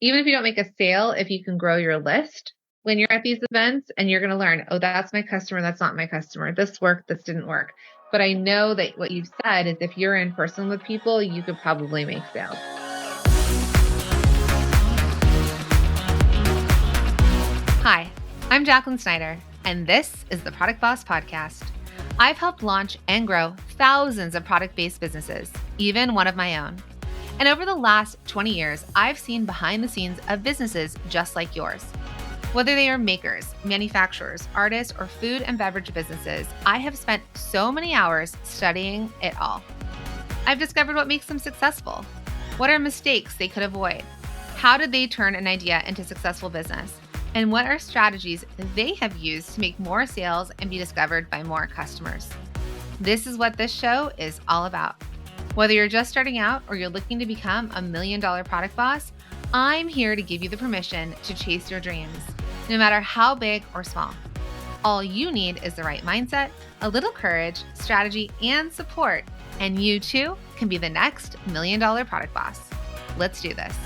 even if you don't make a sale, if you can grow your list when you're at these events, and you're going to learn, oh, that's my customer. That's not my customer. This worked. This didn't work. But I know that what you've said is if you're in person with people, you could probably make sales. Hi, I'm Jacqueline Snyder, and this is the Product Boss Podcast. I've helped launch and grow thousands of product-based businesses, even one of my own. And over the last 20 years, I've seen behind the scenes of businesses just like yours. Whether they are makers, manufacturers, artists, or food and beverage businesses, I have spent so many hours studying it all. I've discovered what makes them successful. What are mistakes they could avoid? How did they turn an idea into successful business? And what are strategies they have used to make more sales and be discovered by more customers? This is what this show is all about. Whether you're just starting out or you're looking to become a $1 million product boss, I'm here to give you the permission to chase your dreams, no matter how big or small. All you need is the right mindset, a little courage, strategy, and support, and you too can be the next $1 million product boss. Let's do this.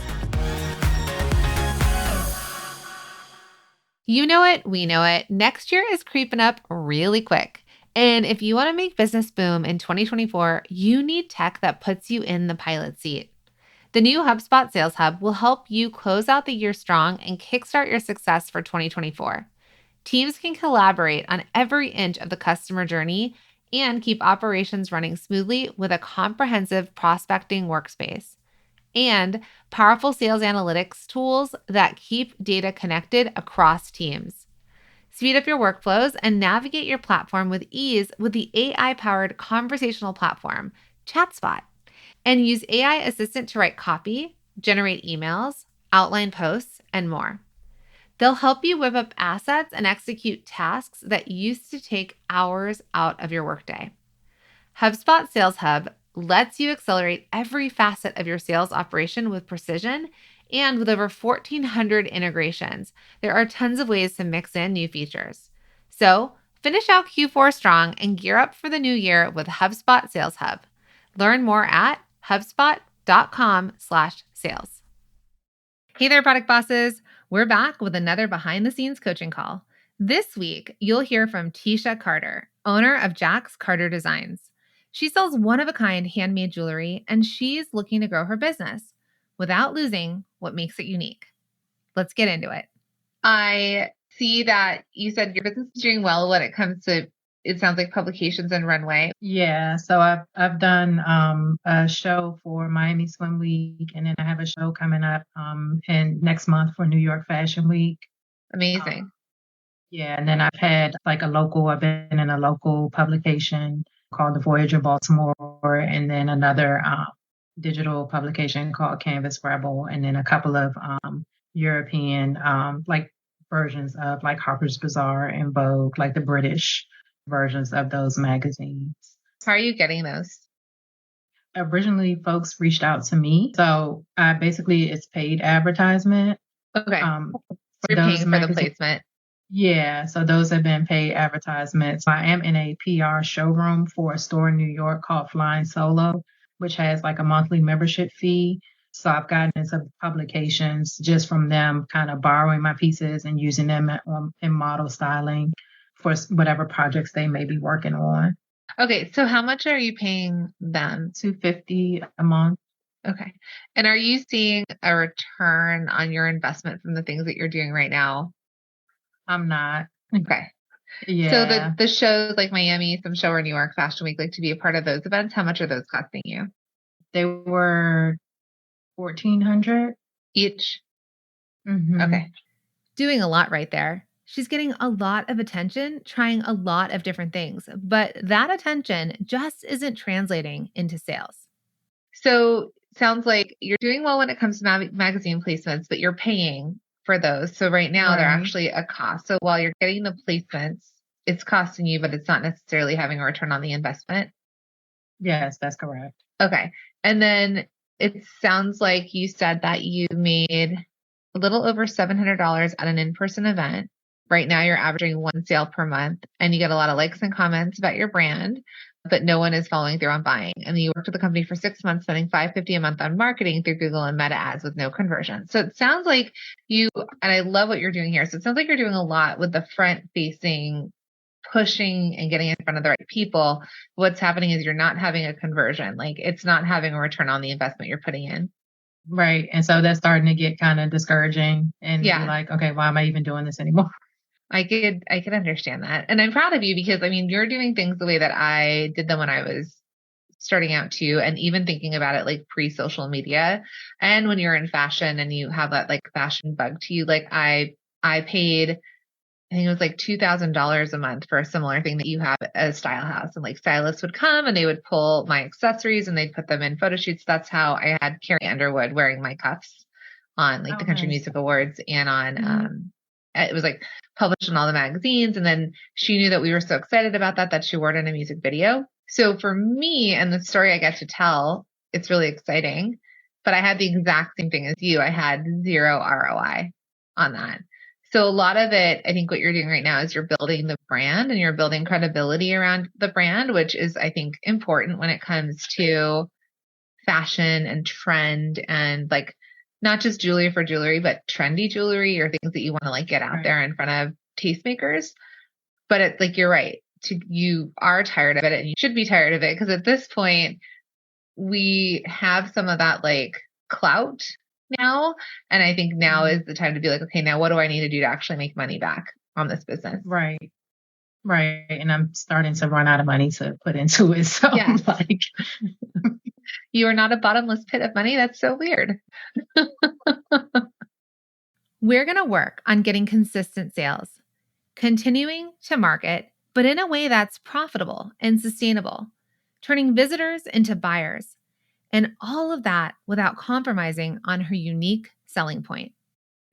You know it, we know it. Next year is creeping up really quick. And if you want to make business boom in 2024, you need tech that puts you in the pilot seat. The new HubSpot Sales Hub will help you close out the year strong and kickstart your success for 2024. Teams can collaborate on every inch of the customer journey and keep operations running smoothly with a comprehensive prospecting workspace and powerful sales analytics tools that keep data connected across teams. Speed up your workflows and navigate your platform with ease with the AI-powered conversational platform, ChatSpot, and use AI Assistant to write copy, generate emails, outline posts, and more. They'll help you whip up assets and execute tasks that used to take hours out of your workday. HubSpot Sales Hub lets you accelerate every facet of your sales operation with precision, and with over 1,400 integrations, there are tons of ways to mix in new features. So finish out Q4 strong and gear up for the new year with HubSpot Sales Hub. Learn more at HubSpot.com/sales. Hey there, product bosses. We're back with another behind the scenes coaching call. This week, you'll hear from TieSha Carter, owner of Jacx Carter Designs. She sells one-of-a-kind handmade jewelry, and she's looking to grow her business without losing what makes it unique. Let's get into it. I see that you said your business is doing well when it comes to, it sounds like, publications and runway. Yeah, so I've done a show for Miami Swim Week, and then I have a show coming up in next month for New York Fashion Week. Amazing. Yeah, and then I've been in a local publication called The Voyager Baltimore, and then another digital publication called Canvas Rebel, and then a couple of European versions of like Harper's Bazaar and Vogue, like the British versions of those magazines. How are you getting those? Originally, folks reached out to me, so basically it's paid advertisement. Okay, you're paying for the placement. Yeah, so those have been paid advertisements. I am in a PR showroom for a store in New York called Flying Solo, which has like a monthly membership fee. So I've gotten into publications just from them kind of borrowing my pieces and using them in model styling for whatever projects they may be working on. Okay, so how much are you paying them? $250 a month. Okay. And are you seeing a return on your investment from the things that you're doing right now? I'm not. Okay. Yeah. So the shows like Miami, some show or New York Fashion Week, like to be a part of those events, how much are those costing you? They were $1,400 each. Mm-hmm. Okay. Doing a lot right there. She's getting a lot of attention, trying a lot of different things, but that attention just isn't translating into sales. So sounds like you're doing well when it comes to magazine placements, but you're paying for those. So right now they're actually a cost. So while you're getting the placements, it's costing you, but it's not necessarily having a return on the investment. Yes, that's correct. Okay. And then it sounds like you said that you made a little over $700 at an in-person event. Right now you're averaging one sale per month and you get a lot of likes and comments about your brand, but no one is following through on buying. And you worked with the company for 6 months, spending $550 a month on marketing through Google and Meta ads with no conversion. So it sounds like you, and I love what you're doing here. So it sounds like you're doing a lot with the front facing, pushing and getting in front of the right people. What's happening is you're not having a conversion. Like it's not having a return on the investment you're putting in. Right. And so that's starting to get kind of discouraging and be like, okay, why am I even doing this anymore? I could understand that. And I'm proud of you because I mean, you're doing things the way that I did them when I was starting out too. And even thinking about it like pre-social media. And when you're in fashion and you have that like fashion bug to you, like I paid, I think it was like $2,000 a month for a similar thing that you have at a style house. And like stylists would come and they would pull my accessories and they'd put them in photo shoots. That's how I had Carrie Underwood wearing my cuffs on like the Country Music Awards and on, it was like published in all the magazines. And then she knew that we were so excited about that she wore it in a music video. So for me and the story I get to tell, it's really exciting, but I had the exact same thing as you. I had zero ROI on that. So a lot of it, I think what you're doing right now is you're building the brand and you're building credibility around the brand, which is, I think, important when it comes to fashion and trend and like not just jewelry for jewelry, but trendy jewelry or things that you want to like get out there in front of tastemakers. But it's like, you're right. You are tired of it and you should be tired of it because at this point we have some of that like clout now. And I think now is the time to be like, okay, now what do I need to do to actually make money back on this business? Right. Right. And I'm starting to run out of money to put into it. So like you are not a bottomless pit of money. That's so weird. We're going to work on getting consistent sales, continuing to market, but in a way that's profitable and sustainable, turning visitors into buyers, and all of that without compromising on her unique selling point.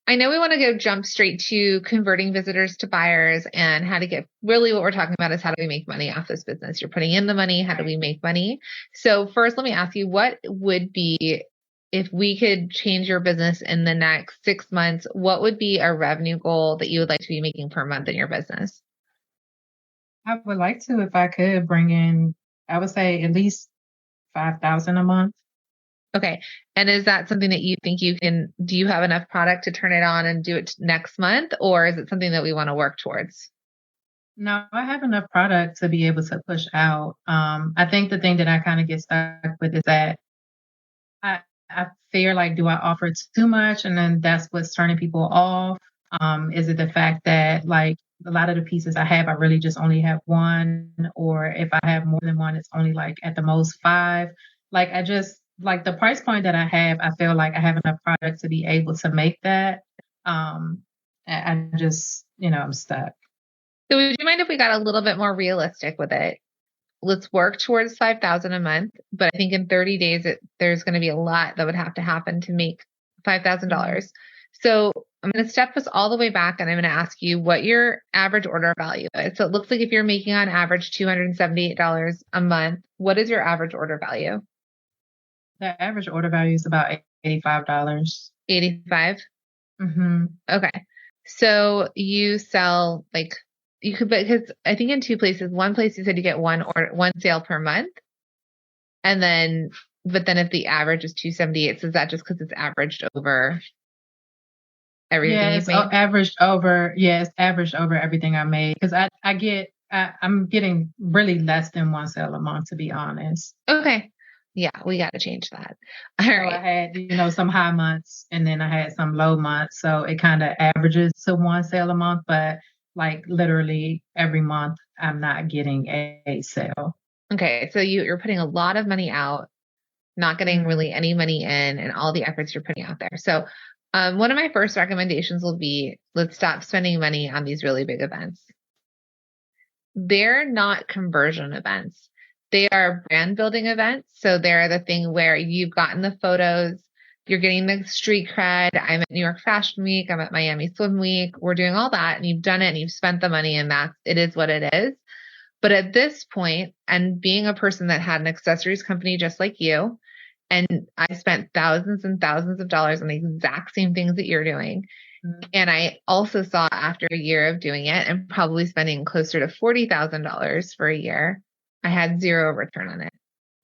I know we want to go jump straight to converting visitors to buyers and how to get, really what we're talking about is how do we make money off this business? You're putting in the money. How do we make money? So first, let me ask you, what would be, if we could change your business in the next 6 months, what would be a revenue goal that you would like to be making per month in your business? I would like to, if I could bring in, I would say at least 5,000 a month. Okay. And is that something that you think you can, do you have enough product to turn it on and do it next month? Or is it something that we want to work towards? No, I have enough product to be able to push out. I think the thing that I kind of get stuck with is that I fear like, do I offer too much? And then that's what's turning people off. Is it the fact that like a lot of the pieces I have, I really just only have one, or if I have more than one, it's only like at the most 5. Like I just, like the price point that I have, I feel like I have enough product to be able to make that. I just, I'm stuck. So would you mind if we got a little bit more realistic with it? Let's work towards 5,000 a month, but I think in 30 days, there's going to be a lot that would have to happen to make $5,000. So I'm going to step us all the way back and I'm going to ask you what your average order value is. So it looks like if you're making on average $278 a month, what is your average order value? The average order value is about $85. 85? Mm-hmm. Okay. So you sell like, you could, because I think in 2 places, one place you said you get one sale per month. And then, but then if the average is 278, so is that just because it's averaged over everything you've made? It's averaged over everything I made. Because I'm getting really less than one sale a month, to be honest. Okay. Yeah, we got to change that. All right. I had, some high months and then I had some low months. So it kind of averages to one sale a month, but like literally every month I'm not getting a sale. Okay. So you're putting a lot of money out, not getting really any money in, and all the efforts you're putting out there. So one of my first recommendations will be, let's stop spending money on these really big events. They're not conversion events. They are brand building events. So they're the thing where you've gotten the photos, you're getting the street cred. I'm at New York Fashion Week. I'm at Miami Swim Week. We're doing all that and you've done it and you've spent the money and it is what it is. But at this point, and being a person that had an accessories company just like you, and I spent thousands and thousands of dollars on the exact same things that you're doing. And I also saw after a year of doing it and probably spending closer to $40,000 for a year, I had zero return on it.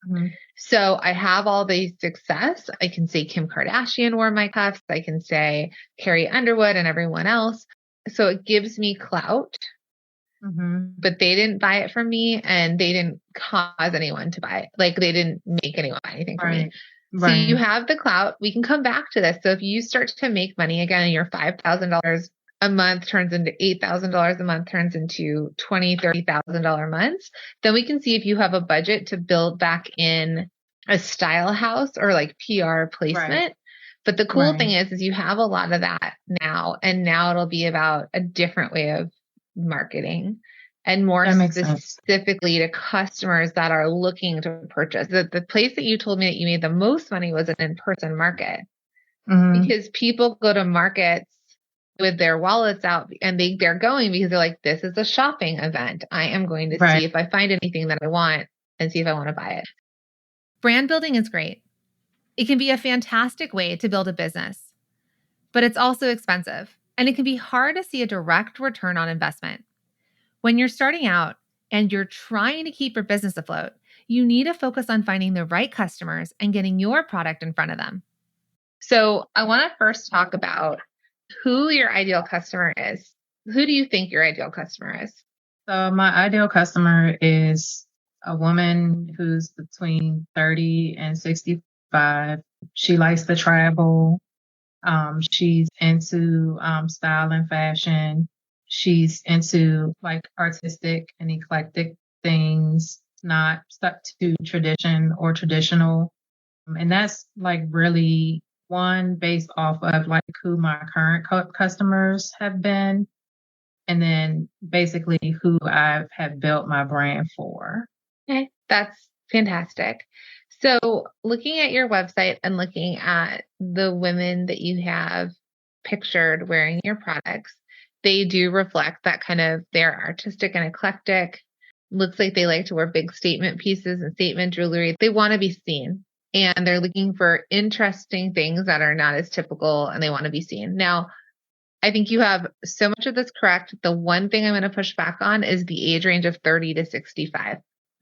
Mhm. So I have all the success. I can say Kim Kardashian wore my cuffs. I can say Carrie Underwood and everyone else. So it gives me clout, Mhm. but they didn't buy it from me and they didn't cause anyone to buy it. Like they didn't make anyone buy anything from me. Right. So you Right. have the clout. We can come back to this. So if you start to make money again and your $5,000 a month turns into $8,000 a month, turns into $20,000, $30,000 months, then we can see if you have a budget to build back in a style house or like PR Right. placement. But the cool thing Right. is you have a lot of that now, and now it'll be about a different way of marketing and more That makes sense. specifically to customers that are looking to purchase. The place that you told me that you made the most money was an in-person market Mhm. because people go to markets with their wallets out and they're going because they're like, this is a shopping event. I am going to Right. see if I find anything that I want and see if I want to buy it. Brand building is great. It can be a fantastic way to build a business, but it's also expensive and it can be hard to see a direct return on investment. When you're starting out and you're trying to keep your business afloat, you need to focus on finding the right customers and getting your product in front of them. So, I want to first talk about who your ideal customer is. Who do you think your ideal customer is? So my ideal customer is a woman who's between 30 and 65. She likes to travel. She's into style and fashion. She's into like artistic and eclectic things, not stuck to tradition or traditional. And that's like really one based off of like who my current customers have been, and then basically who I have built my brand for. Okay, that's fantastic. So, looking at your website and looking at the women that you have pictured wearing your products, they do reflect that kind of they're artistic and eclectic. Looks like they like to wear big statement pieces and statement jewelry. They want to be seen and they're looking for interesting things that are not as typical and they want to be seen. Now, I think you have so much of this correct. The one thing I'm going to push back on is the age range of 30 to 65.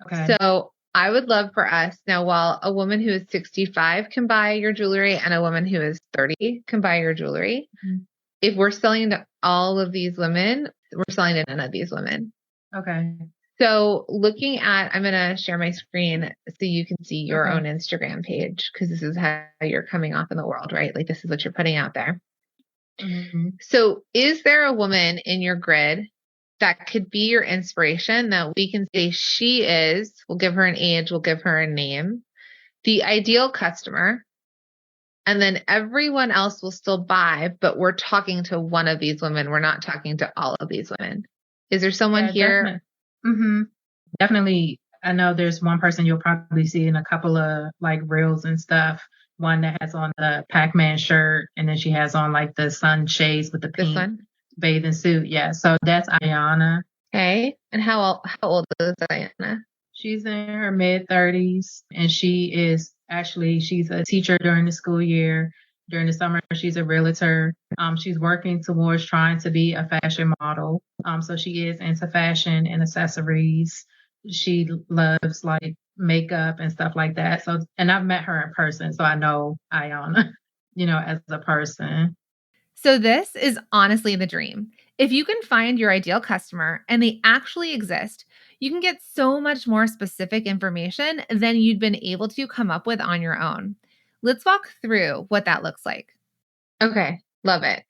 Okay. So I would love for us now, while a woman who is 65 can buy your jewelry and a woman who is 30 can buy your jewelry, Mhm. if we're selling to all of these women, we're selling to none of these women. Okay. So looking at, I'm going to share my screen so you can see your Okay. own Instagram page because this is how you're coming off in the world, right? Like this is what you're putting out there. Mm-hmm. So is there a woman in your grid that could be your inspiration that we can say she is, we'll give her an age, we'll give her a name, the ideal customer, and then everyone else will still buy, but we're talking to one of these women. We're not talking to all of these women. Is there someone Yeah, here? definitely. Mm-hmm. Definitely. I know there's one person you'll probably see in a couple of like reels and stuff. One that has on the Pac-Man shirt, and then she has on like the sunshades with the This pink one? bathing suit. Yeah, so that's Ayana. Okay. And how old is Diana? She's in her mid 30s, and she's a teacher during the school year. During the summer, she's a realtor. She's working towards trying to be a fashion model. So she is into fashion and accessories. She loves like makeup and stuff like that. So, and I've met her in person, so I know Ayana, as a person. So, this is honestly the dream. If you can find your ideal customer and they actually exist, you can get so much more specific information than you'd been able to come up with on your own. Let's walk through what that looks like. Okay, love it.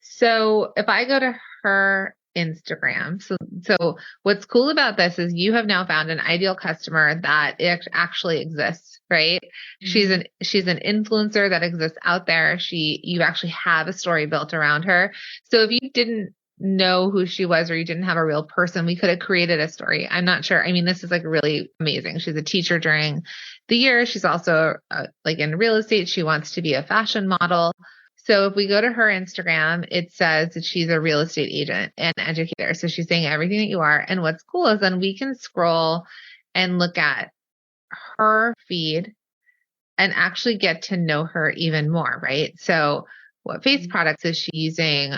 So, if I go to her Instagram, so what's cool about this is you have now found an ideal customer that it actually exists, right? Mm-hmm. She's an influencer that exists out there. You actually have a story built around her. So if you didn't know who she was or you didn't have a real person, we could have created a story. I'm not sure. I mean, this is like really amazing. She's a teacher during the year. She's also like in real estate. She wants to be a fashion model. So if we go to her Instagram, it says that she's a real estate agent and educator. So she's saying everything that you are. And what's cool is then we can scroll and look at her feed and actually get to know her even more, right? So what face products is she using?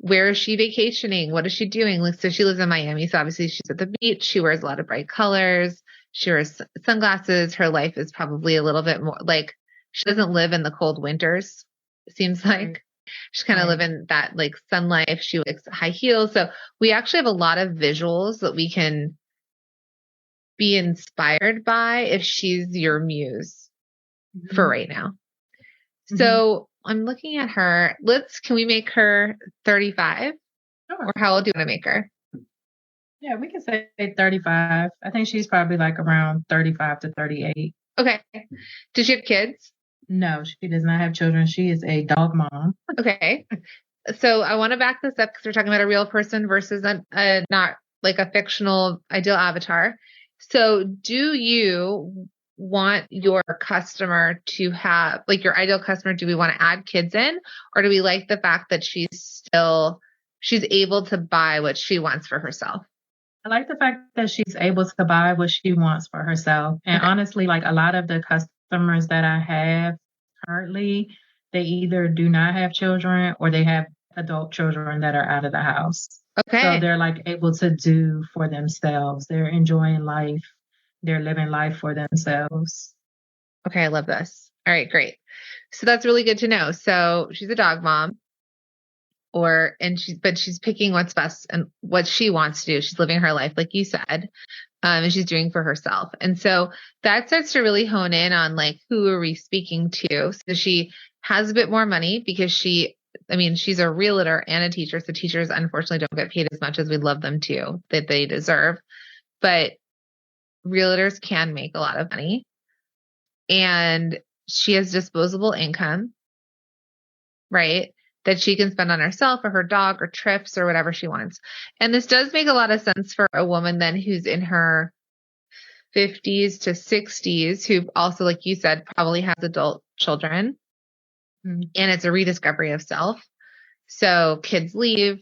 where is she vacationing? What is she doing? Like, so she lives in Miami. So obviously she's at the beach. She wears a lot of bright colors. She wears sunglasses. Her life is probably a little bit more like she doesn't live in the cold winters, it seems Right. like. She's kind of Right. living that like sun life. She likes high heels. So we actually have a lot of visuals that we can be inspired by if she's your muse for Mhm. right now. Mhm. So I'm looking at her. Can we make her 35? Or Sure. how old do you want to make her? Yeah, we can say 35. I think she's probably like around 35 to 38. Okay. Does she have kids? No, she does not have children. She is a dog mom. Okay. So I want to back this up because we're talking about a real person versus a not like a fictional ideal avatar. So do you want your customer to have, like your ideal customer, do we want to add kids in, or do we like the fact that she's able to buy what she wants for herself? I like the fact that she's able to buy what she wants for herself. And Okay. honestly, like a lot of the customers that I have currently, they either do not have children or they have adult children that are out of the house. So Okay. they're like able to do for themselves. They're enjoying life. They're living life for themselves. Okay. I love this. All right. Great. So that's really good to know. So she's a dog mom. But she's picking what's best and what she wants to do. She's living her life, like you said, and she's doing for herself. And so that starts to really hone in on like, who are we speaking to? So she has a bit more money because she's a realtor and a teacher. So teachers unfortunately don't get paid as much as we'd love them to, that they deserve. But realtors can make a lot of money, and she has disposable income, right? That she can spend on herself or her dog or trips or whatever she wants. And this does make a lot of sense for a woman then who's in her 50s to 60s, who also, like you said, probably has adult children. Mm. And it's a rediscovery of self. So kids leave,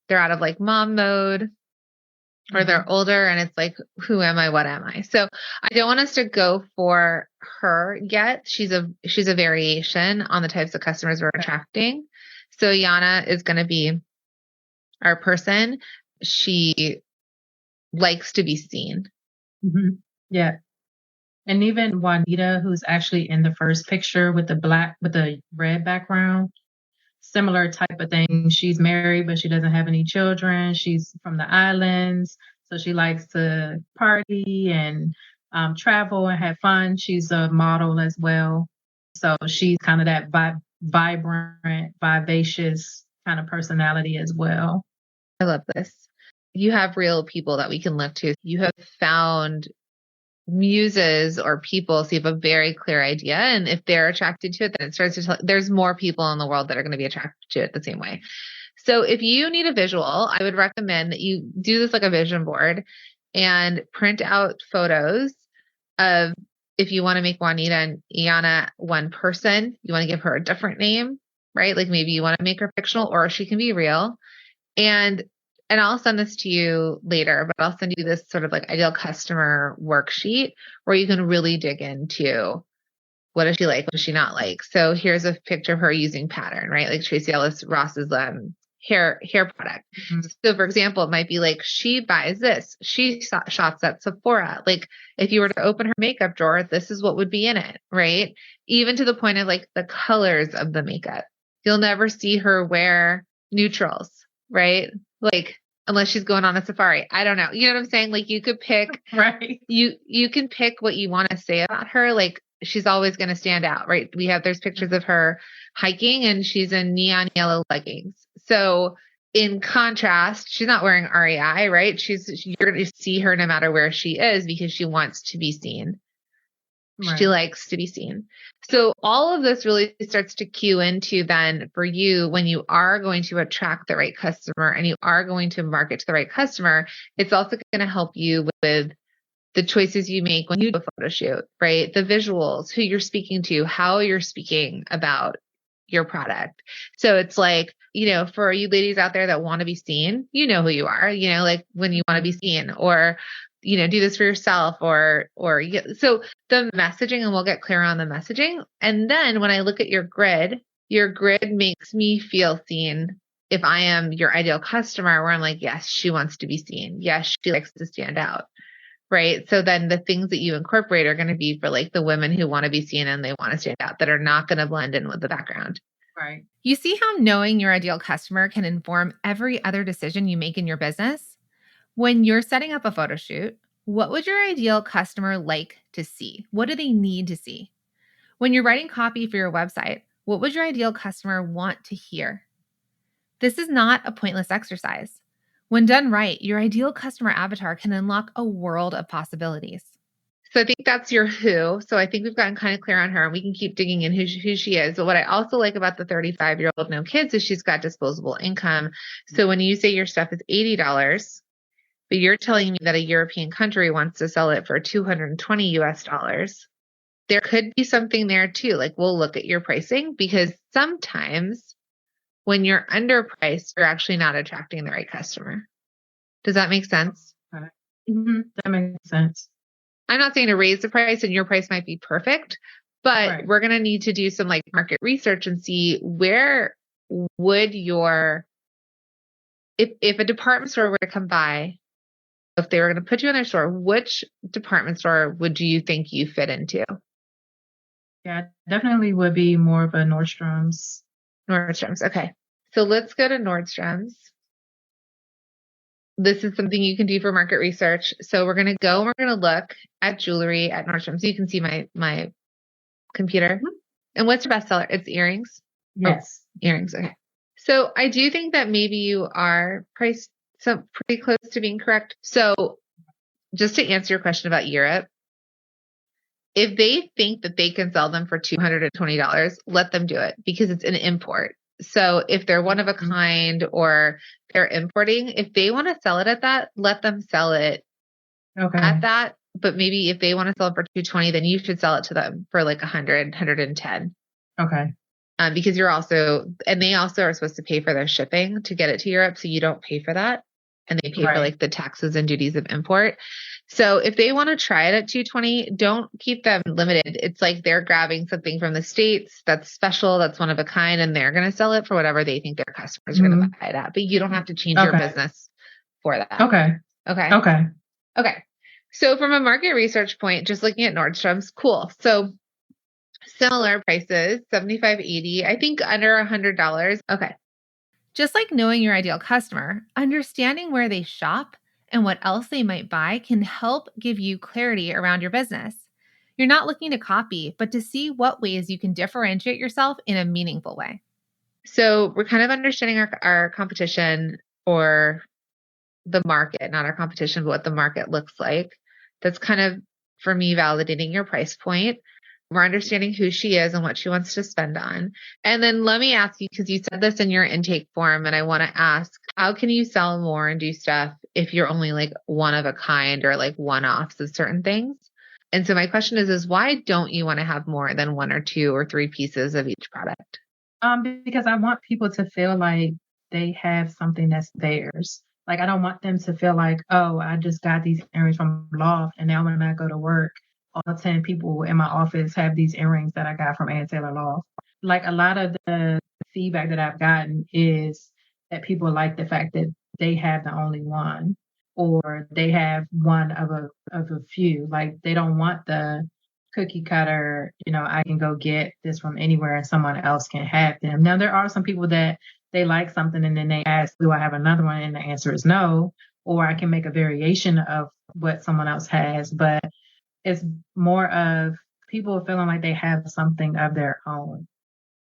they're out of like mom mode, or they're older and it's like, who am I? What am I? So I don't want us to go for her yet. She's a variation on the types of customers we're attracting. So Yana is going to be our person. She likes to be seen. Mm-hmm. Yeah. And even Juanita, who's actually in the first picture with the red background, similar type of thing. She's married, but she doesn't have any children. She's from the islands, so she likes to party and travel and have fun. She's a model as well, so she's kind of that vibrant, vivacious kind of personality as well. I love this. You have real people that we can look to. You have found muses or people, so you have a very clear idea. And if they're attracted to it, then it starts to tell there's more people in the world that are going to be attracted to it the same way. So if you need a visual, I would recommend that you do this like a vision board and print out photos of, if you want to make Juanita and Iana one person, you want to give her a different name, right? Like maybe you want to make her fictional or she can be real. And I'll send this to you later, but I'll send you this sort of like ideal customer worksheet where you can really dig into what does she like, what does she not like. So here's a picture of her using pattern, right? Like Tracy Ellis Ross's hair product. Mm-hmm. So for example, it might be like she buys this, she shops at Sephora. Like if you were to open her makeup drawer, this is what would be in it, right? Even to the point of like the colors of the makeup. You'll never see her wear neutrals, right? Like unless she's going on a safari. I don't know. You know what I'm saying? Like you could pick Right. you can pick what you want to say about her. Like she's always going to stand out, right? There's pictures of her hiking and she's in neon yellow leggings. So in contrast, she's not wearing REI, right? You're going to see her no matter where she is because she wants to be seen. She Right. likes to be seen. So all of this really starts to cue into then for you when you are going to attract the right customer and you are going to market to the right customer, it's also going to help you with the choices you make when you do a photo shoot, right? The visuals, who you're speaking to, how you're speaking about your product. So it's like, for you ladies out there that want to be seen, you know who you are, like when you want to be seen or, do this for yourself so the messaging, and we'll get clear on the messaging. And then when I look at your grid makes me feel seen if I am your ideal customer, where I'm like, yes, she wants to be seen. Yes, she likes to stand out. Right. So then the things that you incorporate are going to be for like the women who want to be seen and they want to stand out, that are not going to blend in with the background. Right. You see how knowing your ideal customer can inform every other decision you make in your business? When you're setting up a photo shoot, what would your ideal customer like to see? What do they need to see? When you're writing copy for your website, what would your ideal customer want to hear? This is not a pointless exercise. When done right, your ideal customer avatar can unlock a world of possibilities. So I think that's your who. So I think we've gotten kind of clear on her, and we can keep digging in who she is. But what I also like about the 35-year-old no kids is she's got disposable income. So when you say your stuff is $80, but you're telling me that a European country wants to sell it for 220 US dollars, there could be something there too. Like, we'll look at your pricing, because sometimes when you're underpriced, you're actually not attracting the right customer. Does that make sense? That makes sense. I'm not saying to raise the price, and your price might be perfect, but we're going to need to do some like market research and see where would if a department store were to come by, if they were going to put you in their store, which department store would you think you fit into? Yeah, definitely would be more of a Nordstrom's. Nordstrom's. Okay. So let's go to Nordstrom's. This is something you can do for market research. So we're going to go and we're going to look at jewelry at Nordstrom's. So you can see my computer. Mm-hmm. And what's your bestseller? It's earrings? Yes. Oh, earrings. Okay. So I do think that maybe you are priced pretty close to being correct. So just to answer your question about Europe, if they think that they can sell them for $220, let them do it, because it's an import. So if they're one of a kind or they're importing, if they want to sell it at that, let them sell it at that. But maybe if they want to sell it for $220, then you should sell it to them for like $100, $110. Okay. Because they also are supposed to pay for their shipping to get it to Europe. So you don't pay for that. And they pay for like the taxes and duties of import. So if they want to try it at $220, don't keep them limited. It's like they're grabbing something from the States that's special, that's one of a kind, and they're going to sell it for whatever they think their customers are going to buy it at. But you don't have to change your business for that. Okay. So from a market research point, just looking at Nordstrom's, cool. So similar prices, $75, $80, I think under $100. Okay. Just like knowing your ideal customer, understanding where they shop and what else they might buy can help give you clarity around your business. You're not looking to copy, but to see what ways you can differentiate yourself in a meaningful way. So we're kind of understanding our competition, or the market, not our competition, but what the market looks like. That's kind of, for me, validating your price point. We're understanding who she is and what she wants to spend on. And then let me ask you, because you said this in your intake form, and I want to ask, how can you sell more and do stuff if you're only like one of a kind or like one-offs of certain things? And so my question is why don't you want to have more than one or two or three pieces of each product? Because I want people to feel like they have something that's theirs. Like, I don't want them to feel like, oh, I just got these earrings from Loft, and now when I go to work, all 10 people in my office have these earrings that I got from Ann Taylor Loft. Like, a lot of the feedback that I've gotten is that people like the fact that they have the only one, or they have one of a few. Like, they don't want the cookie cutter, I can go get this from anywhere and someone else can have them. Now, there are some people that they like something and then they ask, do I have another one? And the answer is no. Or I can make a variation of what someone else has. But it's more of people feeling like they have something of their own.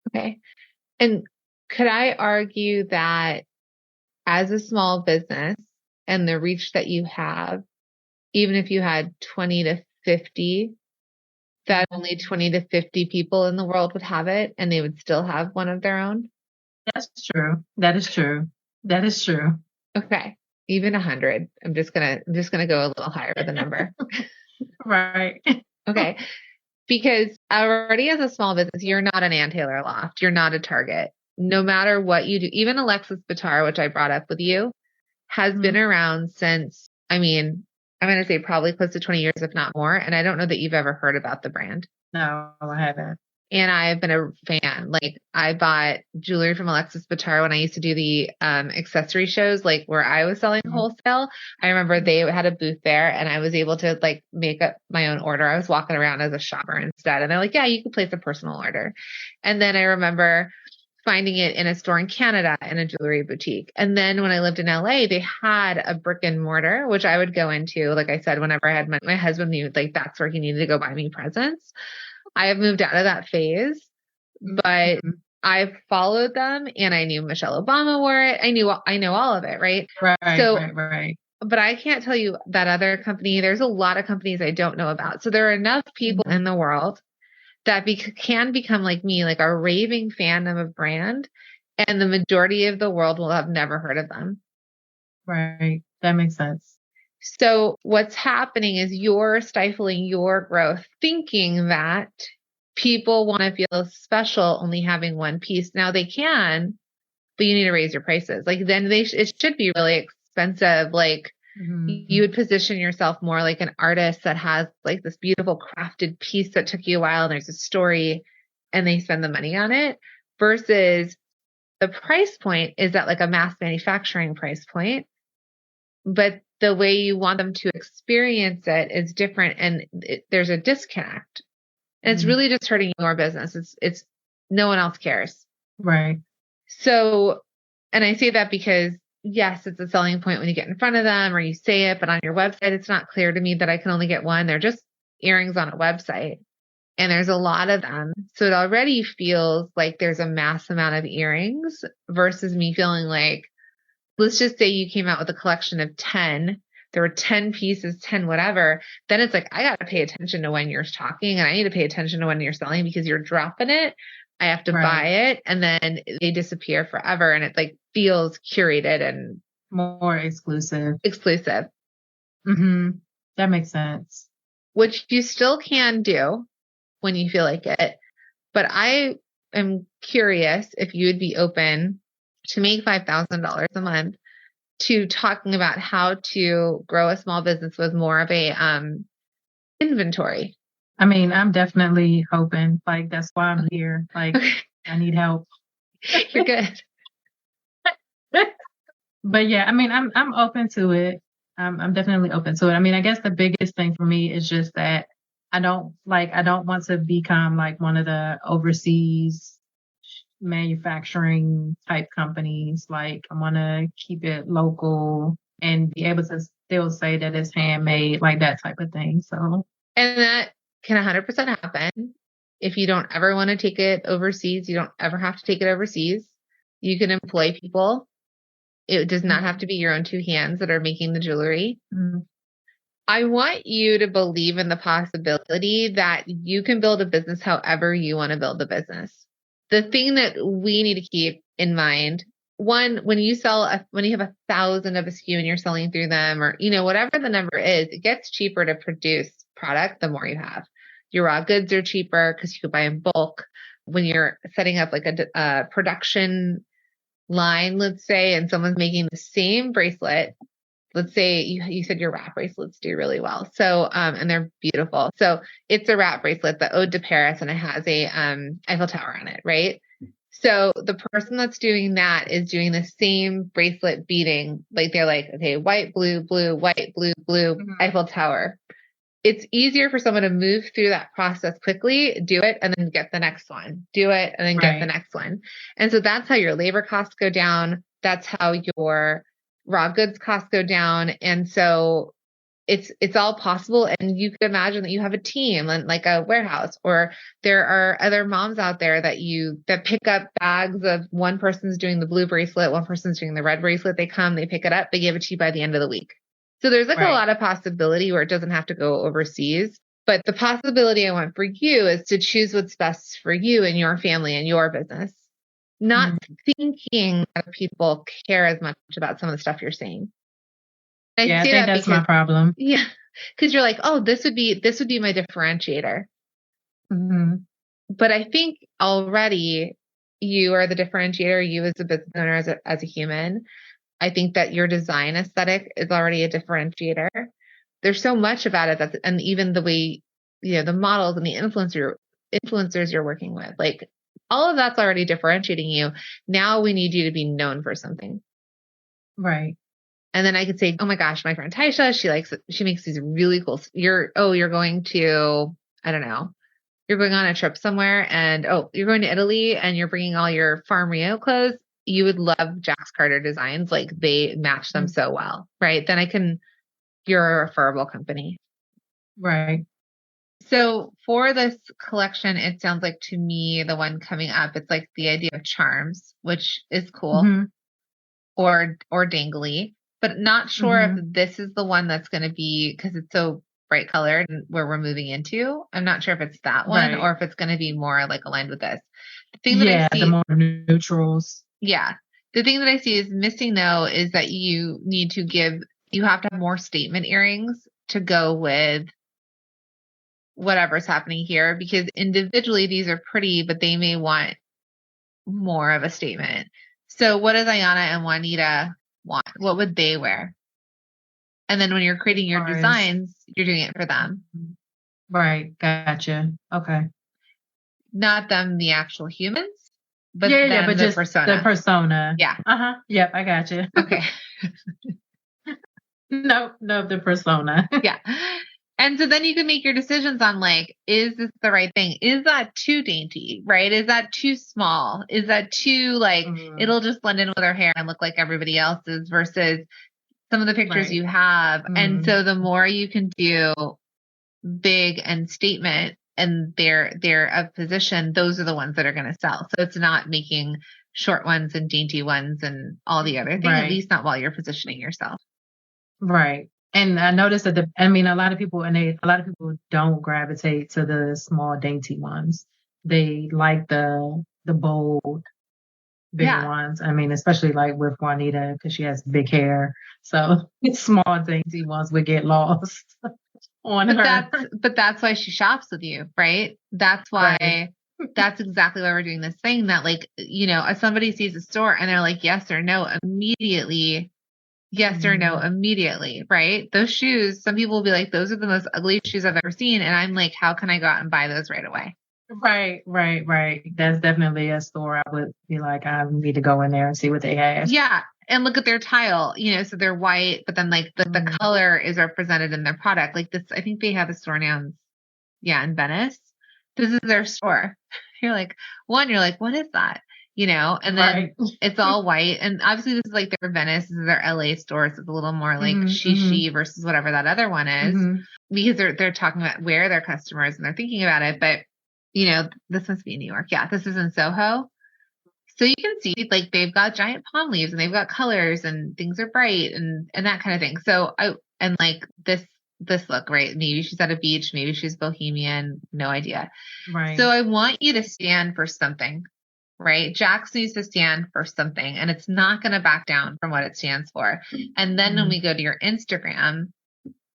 Okay. And could I argue that as a small business and the reach that you have, even if you had 20 to 50, that only 20 to 50 people in the world would have it and they would still have one of their own? That's true. That is true. That is true. Okay. Even 100. I'm just gonna go a little higher with the number. Right. Okay. Because already as a small business, you're not an Ann Taylor Loft. You're not a Target. No matter what you do, even Alexis Bitar, which I brought up with you, has been around since, I'm going to say probably close to 20 years, if not more. And I don't know that you've ever heard about the brand. No, I haven't. And I've been a fan. Like I bought jewelry from Alexis Bitar when I used to do the accessory shows, like where I was selling wholesale. I remember they had a booth there and I was able to like make up my own order. I was walking around as a shopper instead. And they're like, yeah, you can place a personal order. And then I remember finding it in a store in Canada in a jewelry boutique. And then when I lived in LA, they had a brick and mortar, which I would go into. Like I said, whenever I had my husband knew like that's where he needed to go buy me presents. I have moved out of that phase, but I've followed them and I knew Michelle Obama wore it. I know all of it. Right. Right. But I can't tell you that other company. There's a lot of companies I don't know about. So there are enough people in the world that can become like me, like a raving fan of a brand. And the majority of the world will have never heard of them. Right. That makes sense. So what's happening is you're stifling your growth, thinking that people want to feel special only having one piece. Now they can, but you need to raise your prices. Like then it should be really expensive. Like you would position yourself more like an artist that has like this beautiful crafted piece that took you a while and there's a story and they spend the money on it, versus the price point is at like a mass manufacturing price point, but the way you want them to experience it is different, and there's a disconnect. And it's really just hurting your business. It's no one else cares. Right. So, and I say that because yes, it's a selling point when you get in front of them or you say it, but on your website, it's not clear to me that I can only get one. They're just earrings on a website and there's a lot of them. So it already feels like there's a mass amount of earrings versus me feeling like, let's just say you came out with a collection of 10. There were 10 pieces, 10 whatever. Then it's like, I got to pay attention to when you're talking and I need to pay attention to when you're selling because you're dropping it. I have to buy it and then they disappear forever. And it like feels curated and more exclusive. That makes sense. Which you still can do when you feel like it. But I am curious if you would be open to make $5,000 a month to talking about how to grow a small business with more of a inventory. I mean, I'm definitely hoping. Like that's why I'm here. Like I need help. You're good. But yeah, I mean, I'm open to it. I'm definitely open to it. I mean, I guess the biggest thing for me is just that I don't want to become like one of the overseas manufacturing type companies. Like I want to keep it local and be able to still say that it's handmade, like that type of thing. So, and that can 100% happen. If you don't ever want to take it overseas, you don't ever have to take it overseas. You can employ people. It does not have to be your own two hands that are making the jewelry. I want you to believe in the possibility that you can build a business however you want to build the business. The thing that we need to keep in mind, one, when you have 1,000 of a SKU and you're selling through them or, whatever the number is, it gets cheaper to produce product the more you have. Your raw goods are cheaper because you could buy in bulk. When you're setting up like a production line, let's say, and someone's making the same bracelet, let's say you said your wrap bracelets do really well. So, and they're beautiful. So it's a wrap bracelet, the Ode to Paris, and it has a Eiffel Tower on it, right? So the person that's doing that is doing the same bracelet beading. Like they're like, okay, white, blue, blue, white, blue, blue, Eiffel Tower. It's easier for someone to move through that process quickly, do it, and then get the next one. Do it, and then get the next one. And so that's how your labor costs go down. That's how your raw goods costs go down. And so it's all possible. And you could imagine that you have a team like a warehouse, or there are other moms out there that pick up bags of one person's doing the blue bracelet, one person's doing the red bracelet. They come, they pick it up, they give it to you by the end of the week. So there's like a lot of possibility where it doesn't have to go overseas. But the possibility I want for you is to choose what's best for you and your family and your business, not thinking that people care as much about some of the stuff you're saying. I think that's my problem. Yeah. Because you're like, oh, this would be my differentiator. But I think already you are the differentiator, you as a business owner, as a human. I think that your design aesthetic is already a differentiator. There's so much about it and even the way, the models and the influencer influencers you're working with. Like all of that's already differentiating you. Now we need you to be known for something. Right. And then I could say, oh my gosh, my friend TieSha, she makes these really cool, you're going to, I don't know, you're going on a trip somewhere and, you're going to Italy and you're bringing all your Farm Rio clothes. You would love Jacx Carter Designs. Like they match them so well, right? Then you're a referable company. Right. So for this collection, it sounds like to me, the one coming up, it's like the idea of charms, which is cool, or dangly, but not sure if this is the one that's going to be, because it's so bright colored and where we're moving into. I'm not sure if it's that one or if it's going to be more like aligned with this. The thing that I see, the more neutrals. Yeah. The thing that I see is missing though, is that you have to have more statement earrings to go with whatever's happening here, because individually these are pretty, but they may want more of a statement. So what does Ayana and Juanita want? What would they wear? And then when you're creating your designs, you're doing it for them. Right. Gotcha. Okay. Not them, the actual humans, but but the just persona. the persona. Yeah. Yep. I gotcha. Okay. No, the persona. Yeah. And so then you can make your decisions on like, is this the right thing? Is that too dainty, right? Is that too small? Is that too like, it'll just blend in with her hair and look like everybody else's versus some of the pictures you have. And so the more you can do big and statement and they're of position, those are the ones that are going to sell. So it's not making short ones and dainty ones and all the other things, at least not while you're positioning yourself. Right. And I noticed that a lot of people don't gravitate to the small dainty ones. They like the bold big ones. I mean, especially like with Juanita, because she has big hair. So small dainty ones would get lost on her. But that's why she shops with you, right? That's why that's exactly why we're doing this thing that like, if somebody sees a store and they're like, yes or no, immediately, right? Those shoes, some people will be like, those are the most ugly shoes I've ever seen. And I'm like, how can I go out and buy those right away? Right. That's definitely a store I would be like, I need to go in there and see what they have. Yeah. And look at their tile, so they're white, but then like the color is represented in their product. Like this, I think they have a store now in Venice. This is their store. You're like, what is that? And then it's all white. And obviously this is like their Venice, this is their LA store. So it's a little more like she versus whatever that other one is, because they're talking about where their customers and they're thinking about it. But, this must be in New York. Yeah. This is in Soho. So you can see like they've got giant palm leaves and they've got colors and things are bright and that kind of thing. So like this look, right? Maybe she's at a beach, maybe she's bohemian, no idea. Right. So I want you to stand for something, right? Jacx needs to stand for something and it's not going to back down from what it stands for. And then when we go to your Instagram,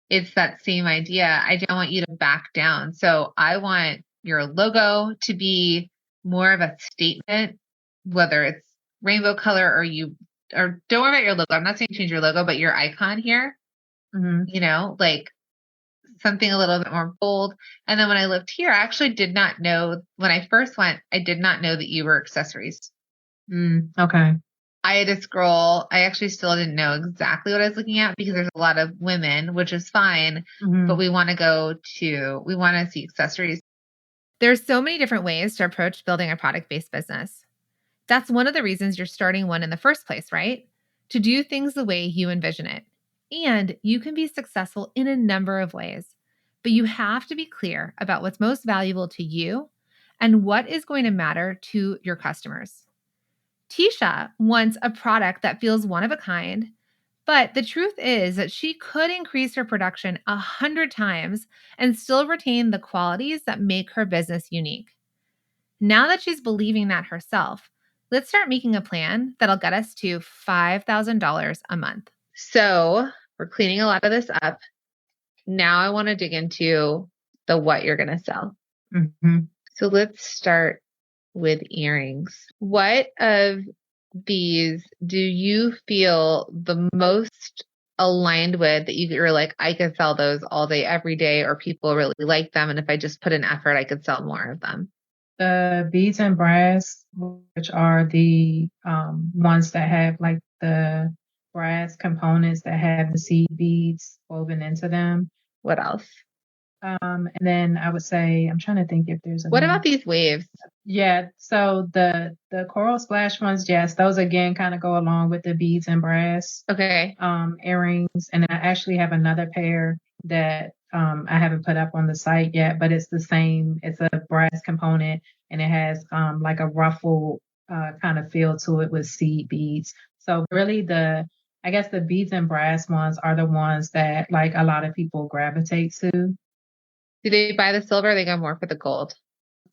it's that same idea. I don't want you to back down. So I want your logo to be more of a statement, whether it's rainbow color or don't worry about your logo. I'm not saying change your logo, but your icon here, like something a little bit more bold. And then when I looked here, I actually did not know when I first went, I did not know that you were accessories. Okay. I had to scroll. I actually still didn't know exactly what I was looking at because there's a lot of women, which is fine, but we want to see accessories. There's so many different ways to approach building a product-based business. That's one of the reasons you're starting one in the first place, right? To do things the way you envision it. And you can be successful in a number of ways, but you have to be clear about what's most valuable to you and what is going to matter to your customers. TieSha wants a product that feels one of a kind, but the truth is that she could increase her production 100 times and still retain the qualities that make her business unique. Now that she's believing that herself, let's start making a plan that'll get us to $5,000 a month. So we're cleaning a lot of this up. Now I want to dig into the what you're going to sell. So let's start with earrings. What of these do you feel the most aligned with that you're like, I could sell those all day, every day, or people really like them. And if I just put in effort, I could sell more of them? The beads and brass, which are the ones that have like the brass components that have the seed beads woven into them. What else? And then I would say, I'm trying to think if there's What another. about these waves? Yeah, so the coral splash ones, yes, those again kind of go along with the beads and brass Okay. earrings. And I actually have another pair that I haven't put up on the site yet, but it's the same. It's a brass component and it has like a ruffle kind of feel to it with seed beads. So really I guess the beads and brass ones are the ones that like a lot of people gravitate to. Do they buy the silver? Or they go more for the gold.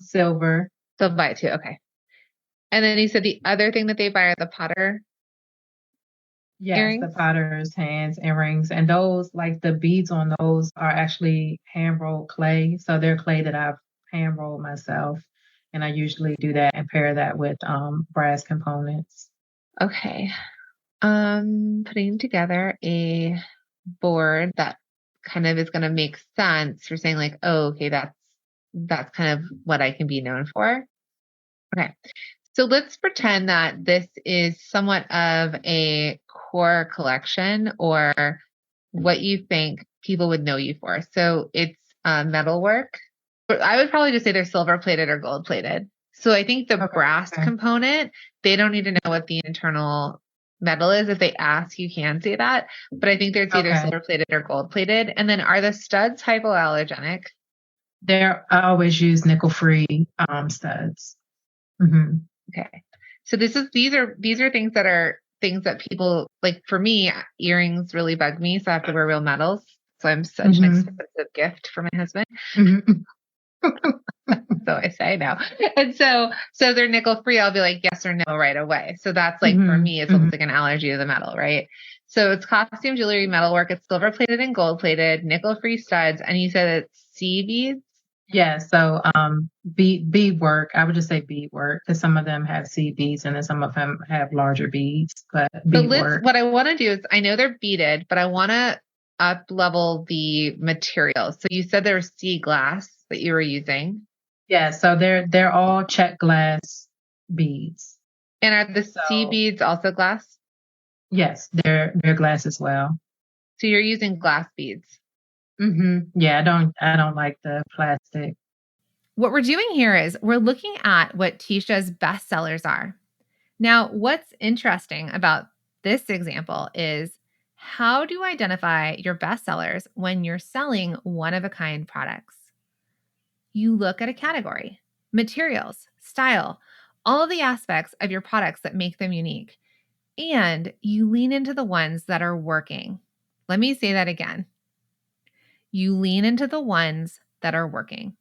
Silver. They'll buy it too. Okay. And then you said the other thing that they buy are the potter Yes, the earrings. potter's hands earrings, and those like the beads on those are actually hand rolled clay. So they're clay that I've hand rolled myself, and I usually do that and pair that with brass components. Okay. Putting together a board that kind of is going to make sense for saying like, oh, okay, that's kind of what I can be known for. Okay. So let's pretend that this is somewhat of a core collection or what you think people would know you for. So it's metalwork. I would probably just say they're silver plated or gold plated. So I think the brass Okay. component, they don't need to know what the internal metal is. If they ask, you can say that. But I think there's either silver plated or gold plated. And then are the studs hypoallergenic? I always use nickel free studs. Mm-hmm. Okay. So these are things that people like. For me, earrings really bug me, so I have to wear real metals. So I'm such an expensive gift for my husband. Mm-hmm. So I say no. And so they're nickel free. I'll be like yes or no right away. So that's like for me, it's almost like an allergy to the metal, right? So it's costume jewelry, metalwork. It's silver plated and gold plated, nickel free studs. And you said it's sea beads. Yeah, so bead work, I would just say bead work because some of them have seed beads and then some of them have larger beads, but bead work. What I want to do is I know they're beaded, but I want to up level the material. So you said there was sea glass that you were using. Yeah, so they're all check glass beads. And are the sea beads also glass? Yes, they're glass as well. So you're using glass beads. Yeah, I don't like the plastic. What we're doing here is we're looking at what TieSha's best sellers are. Now, what's interesting about this example is how do you identify your best sellers when you're selling one-of-a-kind products? You look at a category, materials, style, all of the aspects of your products that make them unique, and you lean into the ones that are working. Let me say that again. You lean into the ones that are working.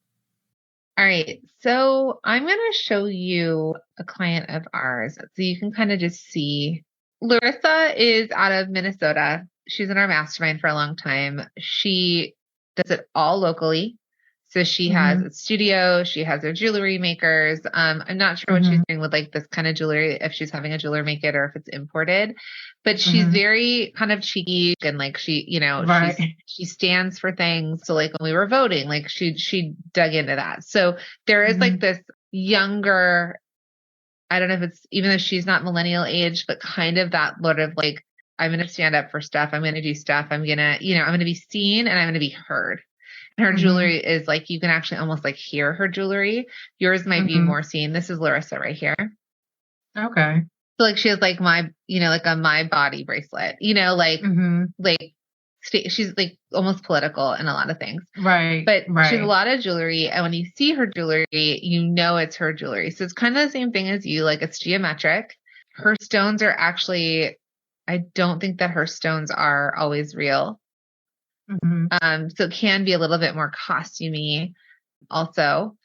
All right, so I'm going to show you a client of ours so you can kind of just see. Larissa is out of Minnesota. She's in our mastermind for a long time. She does it all locally. So she has a studio, she has her jewelry makers. I'm not sure what she's doing with like this kind of jewelry, if she's having a jeweler make it or if it's imported, but she's very kind of cheeky and like she stands for things. So like when we were voting, like she dug into that. So there is like this younger, I don't know if it's, even though she's not millennial age, but kind of that sort of like, I'm going to stand up for stuff. I'm going to do stuff. I'm going to, I'm going to be seen and I'm going to be heard. And her jewelry is like, you can actually almost like hear her jewelry. Yours might be more seen. This is Larissa right here. Okay. So like she has like my, like a my body bracelet, she's like almost political in a lot of things. Right. But she has a lot of jewelry. And when you see her jewelry, it's her jewelry. So it's kind of the same thing as you, like it's geometric. Her stones are actually, I don't think that her stones are always real. So it can be a little bit more costumey also.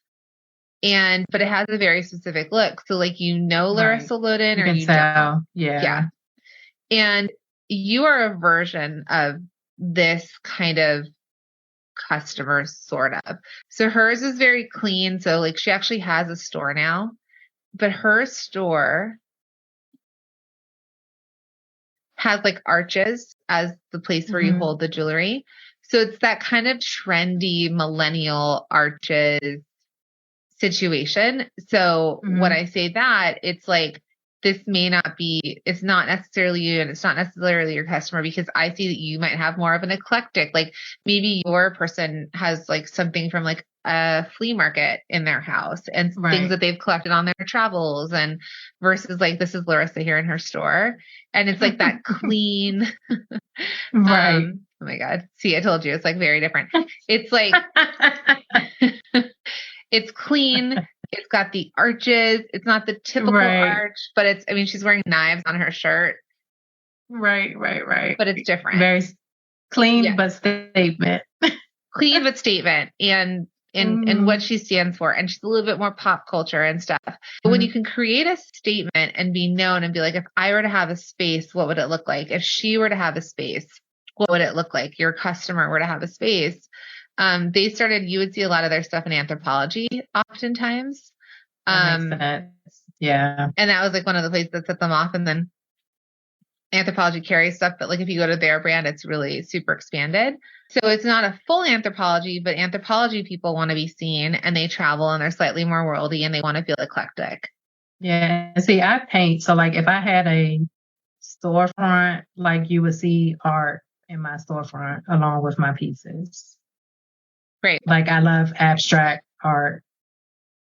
But it has a very specific look. So like, Larissa Loden or you don't. Yeah. And you are a version of this kind of customer, sort of. So hers is very clean. So like she actually has a store now, but her store has like arches as the place where you hold the jewelry. So it's that kind of trendy millennial arches situation. So when I say that, it's like, this may not be, it's not necessarily you and it's not necessarily your customer, because I see that you might have more of an eclectic, like maybe your person has like something from like a flea market in their house and things that they've collected on their travels, and versus like, this is Larissa here in her store. And it's like that clean, Right. oh my God. See, I told you, it's like very different. It's like, it's clean. It's got the arches. It's not the typical arch, but it's, I mean, she's wearing knives on her shirt. Right. But it's different. Very clean, but statement. Clean, but statement. And what she stands for. And she's a little bit more pop culture and stuff. But when you can create a statement and be known and be like, if I were to have a space, what would it look like? If she were to have a space, what would it look like? Your customer were to have a space. You would see a lot of their stuff in Anthropologie oftentimes. That makes sense. Yeah. And that was like one of the places that set them off. And then Anthropologie carries stuff, but like if you go to their brand, it's really super expanded. So it's not a full Anthropologie, but Anthropologie people want to be seen and they travel and they're slightly more worldy and they want to feel eclectic. Yeah. See, I paint. So like if I had a storefront, like you would see art in my storefront along with my pieces. Great. Like I love abstract art.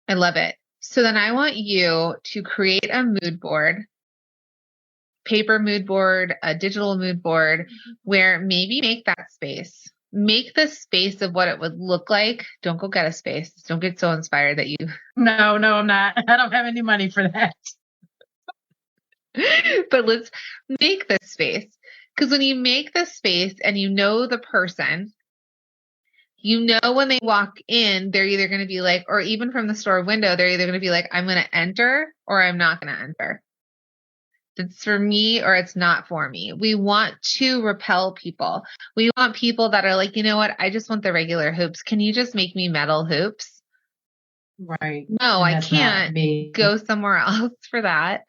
I love it. So then I want you to create a mood board, paper mood board, a digital mood board, where maybe make that space. Make the space of what it would look like. Don't go get a space. Don't get so inspired that you... No, I'm not. I don't have any money for that. But let's make this space. Because when you make the space and you know the person, you know when they walk in, they're either going to be like, or even from the store window, they're either going to be like, I'm going to enter or I'm not going to enter. It's for me or it's not for me. We want to repel people. We want people that are like, you know what? I just want the regular hoops. Can you just make me metal hoops? Right. No, I can't. Go somewhere else for that.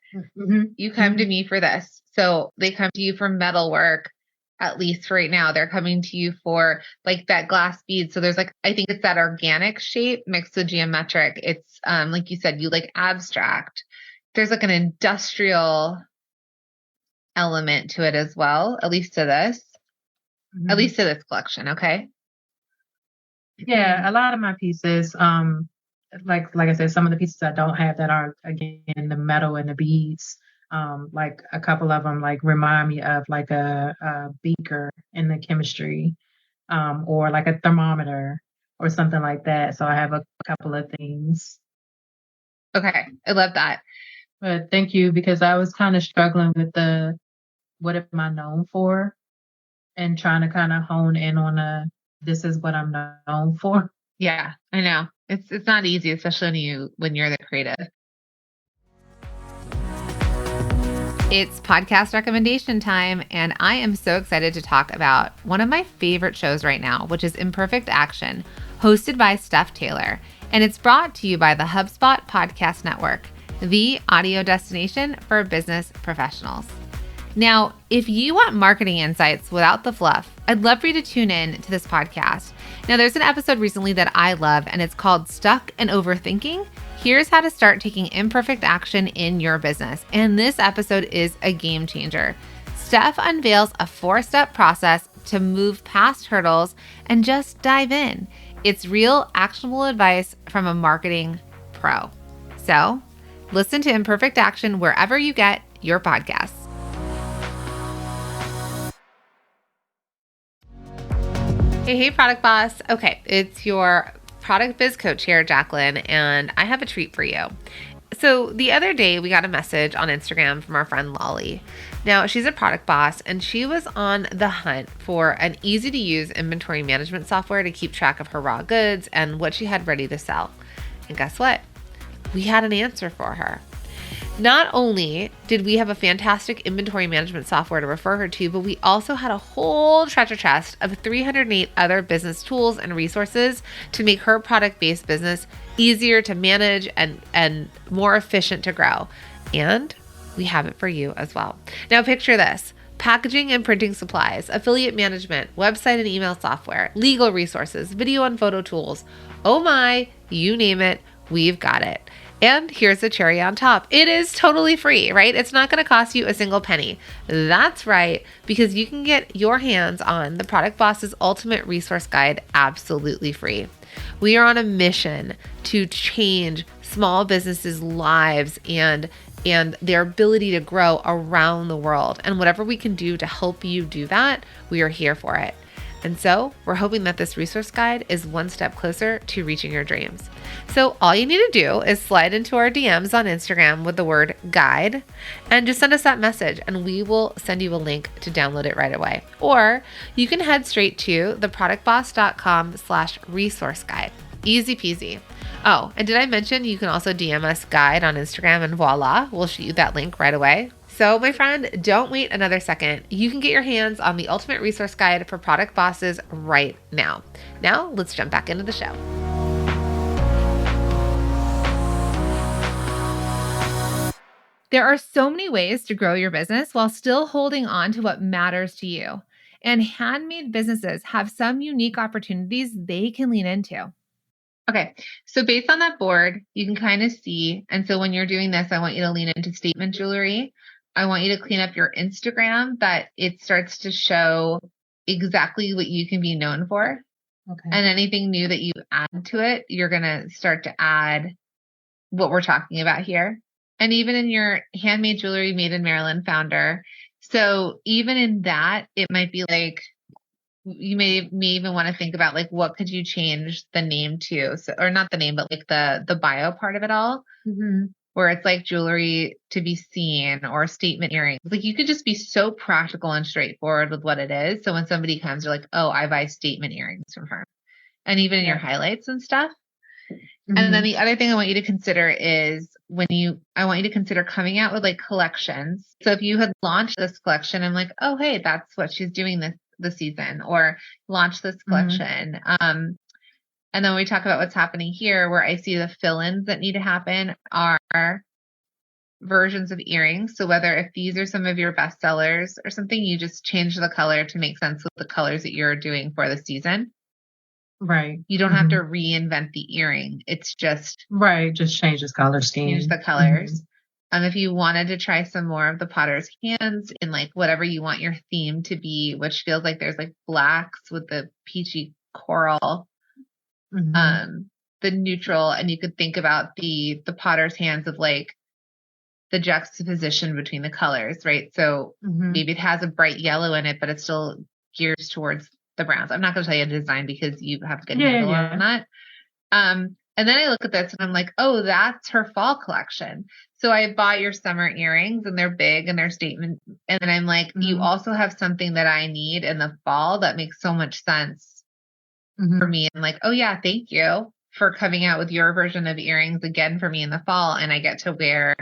You come to me for this. So they come to you for metal work. At least right now, they're coming to you for like that glass bead. So there's like, I think it's that organic shape mixed with geometric. It's like you said, you like abstract. There's like an industrial element to it as well, at least to this collection. Okay. Yeah. A lot of my pieces, like I said, some of the pieces I don't have that are, again, the metal and the beads. Like a couple of them like remind me of like a beaker in the chemistry, or like a thermometer or something like that. So I have a couple of things. Okay. I love that. But thank you, because I was kind of struggling with what am I known for, and trying to kind of hone in on this is what I'm known for. Yeah, I know. It's not easy, especially when you're the creative. It's podcast recommendation time, and I am so excited to talk about one of my favorite shows right now, which is Imperfect Action, hosted by Steph Taylor, and it's brought to you by the HubSpot Podcast Network, the audio destination for business professionals. Now, if you want marketing insights without the fluff, I'd love for you to tune in to this podcast. Now, there's an episode recently that I love, and it's called Stuck and Overthinking. Here's how to start taking imperfect action in your business. And this episode is a game changer. Steph unveils a 4-step process to move past hurdles and just dive in. It's real, actionable advice from a marketing pro. So, listen to Imperfect Action wherever you get your podcasts. Hey, Product Boss. Okay, it's your product biz coach here, Jacqueline, and I have a treat for you. So the other day we got a message on Instagram from our friend Lolly. Now, she's a product boss, and she was on the hunt for an easy to use inventory management software to keep track of her raw goods and what she had ready to sell. And guess what? We had an answer for her. Not only did we have a fantastic inventory management software to refer her to, but we also had a whole treasure chest of 308 other business tools and resources to make her product-based business easier to manage and more efficient to grow. And we have it for you as well. Now picture this, packaging and printing supplies, affiliate management, website and email software, legal resources, video and photo tools. Oh my, you name it, we've got it. And here's the cherry on top. It is totally free, right? It's not going to cost you a single penny. That's right, because you can get your hands on the Product Boss's Ultimate Resource Guide absolutely free. We are on a mission to change small businesses' lives and their ability to grow around the world. And whatever we can do to help you do that, we are here for it. And so we're hoping that this resource guide is one step closer to reaching your dreams. So all you need to do is slide into our DMs on Instagram with the word guide and just send us that message and we will send you a link to download it right away. Or you can head straight to theproductboss.com/resource guide. Easy peasy. Oh, and did I mention you can also DM us guide on Instagram and voila, we'll shoot you that link right away. So my friend, don't wait another second. You can get your hands on the Ultimate Resource Guide for Product Bosses right now. Now let's jump back into the show. There are so many ways to grow your business while still holding on to what matters to you. And handmade businesses have some unique opportunities they can lean into. Okay, so based on that board, you can kind of see, and so when you're doing this, I want you to lean into statement jewelry. I want you to clean up your Instagram that it starts to show exactly what you can be known for. Okay. And anything new that you add to it, you're going to start to add what we're talking about here. And even in your handmade jewelry made in Maryland founder. So even in that, it might be like, you may even want to think about like, what could you change the name to? So, or not the name, but like the bio part of it all, where it's like jewelry to be seen or statement earrings. Like you could just be so practical and straightforward with what it is. So when somebody comes, they're like, oh, I buy statement earrings from her. And even in your highlights and stuff. And then the other thing I want you to consider is I want you to consider coming out with like collections. So if you had launched this collection, I'm like, oh, hey, that's what she's doing this season, or launch this collection. And then when we talk about what's happening here, where I see the fill-ins that need to happen are versions of earrings. So whether if these are some of your best sellers or something, you just change the color to make sense with the colors that you're doing for the season. Right. You don't have to reinvent the earring. It's just just change the color scheme. Change the colors. If you wanted to try some more of the potter's hands in like whatever you want your theme to be, which feels like there's like blacks with the peachy coral, the neutral, and you could think about the potter's hands of like the juxtaposition between the colors, right? So maybe it has a bright yellow in it, but it still gears towards the browns. I'm not going to tell you a design because you have to get a handle on that. And then I look at this and I'm like, oh, that's her fall collection. So I bought your summer earrings and they're big and they're statement. And then I'm like, you also have something that I need in the fall that makes so much sense for me. I'm like, oh yeah, thank you for coming out with your version of earrings again for me in the fall. And I get to wear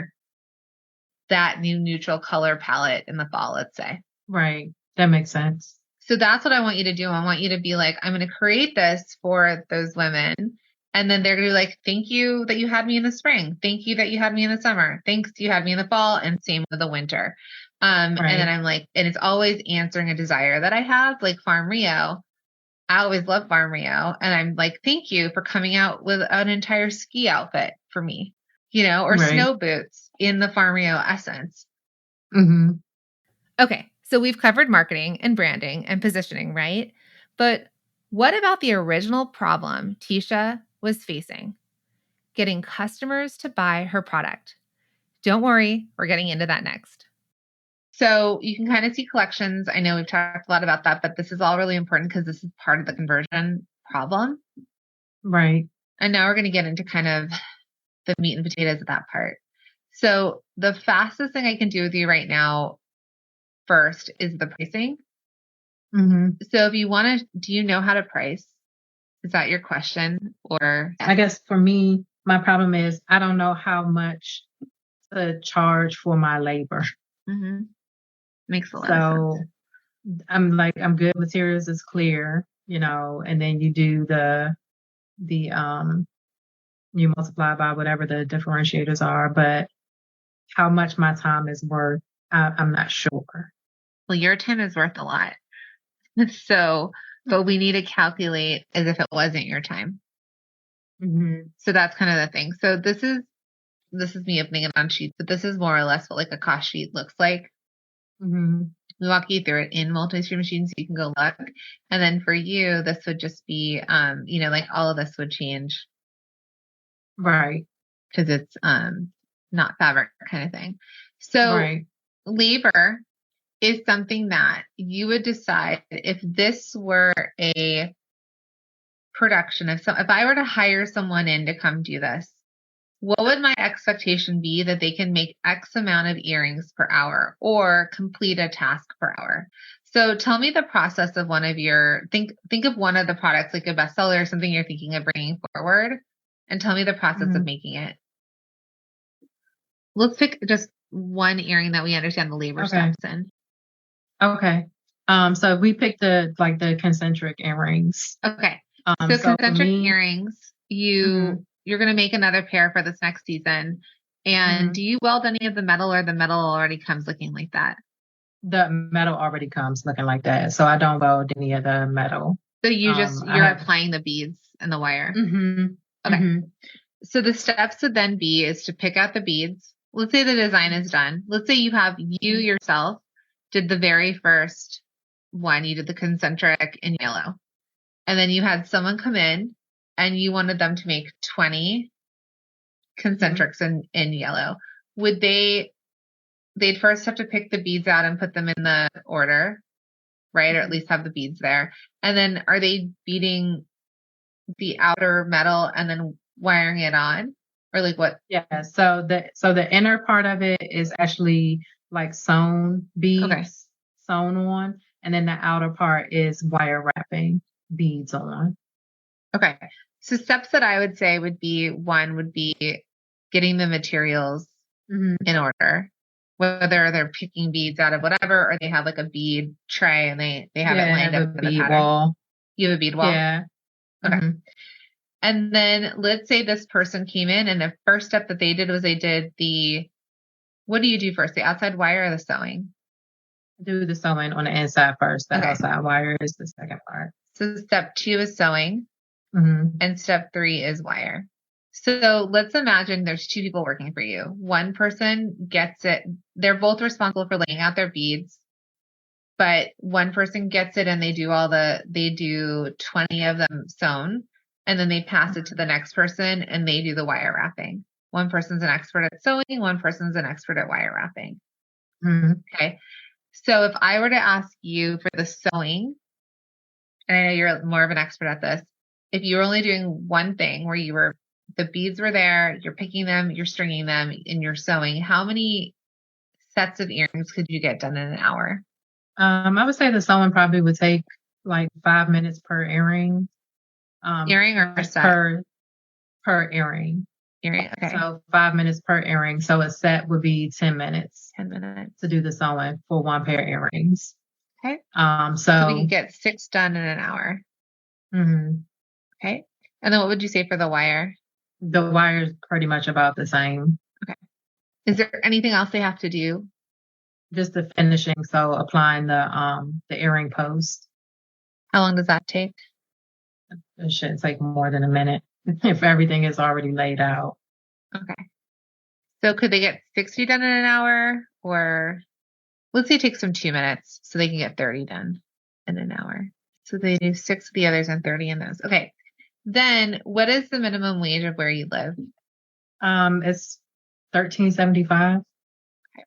that new neutral color palette in the fall, let's say. Right. That makes sense. So that's what I want you to do. I want you to be like, I'm going to create this for those women. And then they're going to be like, thank you that you had me in the spring. Thank you that you had me in the summer. Thanks you had me in the fall, and same with the winter. And then I'm like, and it's always answering a desire that I have, like Farm Rio. I always love Farm Rio. And I'm like, thank you for coming out with an entire ski outfit for me, or snow boots in the Farm Rio essence. Okay. So we've covered marketing and branding and positioning, right? But what about the original problem TieSha was facing? Getting customers to buy her product. Don't worry, we're getting into that next. So you can kind of see collections. I know we've talked a lot about that, but this is all really important because this is part of the conversion problem. Right. And now we're going to get into kind of the meat and potatoes of that part. So the fastest thing I can do with you right now first is the pricing. So if you want to, do you know how to price? Is that your question? Or I guess for me, my problem is I don't know how much to charge for my labor. Makes a lot of sense. I'm like, I'm good. Materials is clear, and then you do you multiply by whatever the differentiators are, but how much my time is worth, I'm not sure. Well, your time is worth a lot. So, but we need to calculate as if it wasn't your time. Mm-hmm. So that's kind of the thing. So this is me opening it on sheets, but this is more or less what like a cost sheet looks like. Mm-hmm. We walk you through it in multi-stream machines so you can go look. And then for you, this would just be like all of this would change Right. because it's not fabric kind of thing. So Right. labor is something that you would decide if this were a production. If I were to hire someone in to come do this, what would my expectation be that they can make X amount of earrings per hour or complete a task per hour? So tell me the process of one of your think of one of the products like a bestseller or something you're thinking of bringing forward, and tell me the process of making it. Let's pick just one earring that we understand the labor steps in. Okay. So we picked the concentric earrings. Okay. So concentric earrings, you're going to make another pair for this next season. And do you weld any of the metal, or the metal already comes looking like that? The metal already comes looking like that. So I don't weld any of the metal. So you're applying the beads and the wire. Okay. So the steps would then be is to pick out the beads. Let's say the design is done. Let's say you yourself did the very first one. You did the concentric in yellow. And then you had someone come in and you wanted them to make 20 concentrics in yellow. They'd first have to pick the beads out and put them in the order, right? Or at least have the beads there. And then are they beating the outer metal and then wiring it on? Or like what? Yeah. So the inner part of it is actually like sewn beads, sewn on. And then the outer part is wire wrapping beads on. Okay. So steps that I would say would be getting the materials in order, whether they're picking beads out of whatever, or they have like a bead tray and they have it lined up in the pattern. Wall. You have a bead wall? Yeah. Okay. And then let's say this person came in and the first step that they did was what do you do first? The outside wire or the sewing? Do the sewing on the inside first. The outside wire is the second part. So step 2 is sewing, and step 3 is wire. So let's imagine there's 2 people working for you. One person gets it. They're both responsible for laying out their beads, but one person gets it and they do 20 of them sewn, and then they pass it to the next person and they do the wire wrapping. One person's an expert at sewing, one person's an expert at wire wrapping. Okay. So if I were to ask you for the sewing, and I know you're more of an expert at this, if you were only doing one thing where the beads were there, you're picking them, you're stringing them, and you're sewing, how many sets of earrings could you get done in an hour? I would say the sewing probably would take like 5 minutes per earring. Earring or set? Per earring. Earring, okay. So 5 minutes per earring. So a set would be 10 minutes. 10 minutes. To do the sewing for one pair of earrings. Okay. So we can get 6 done in an hour. Okay. And then what would you say for the wire? The wire is pretty much about the same. Okay. Is there anything else they have to do? Just the finishing. So applying the earring post. How long does that take? It shouldn't take more than a minute if everything is already laid out. Okay. So could they get 60 done in an hour, or let's say it takes them 2 minutes so they can get 30 done in an hour. So they do 6 of the others and 30 in those. Okay. Then what is the minimum wage of where you live? It's $13.75. Okay.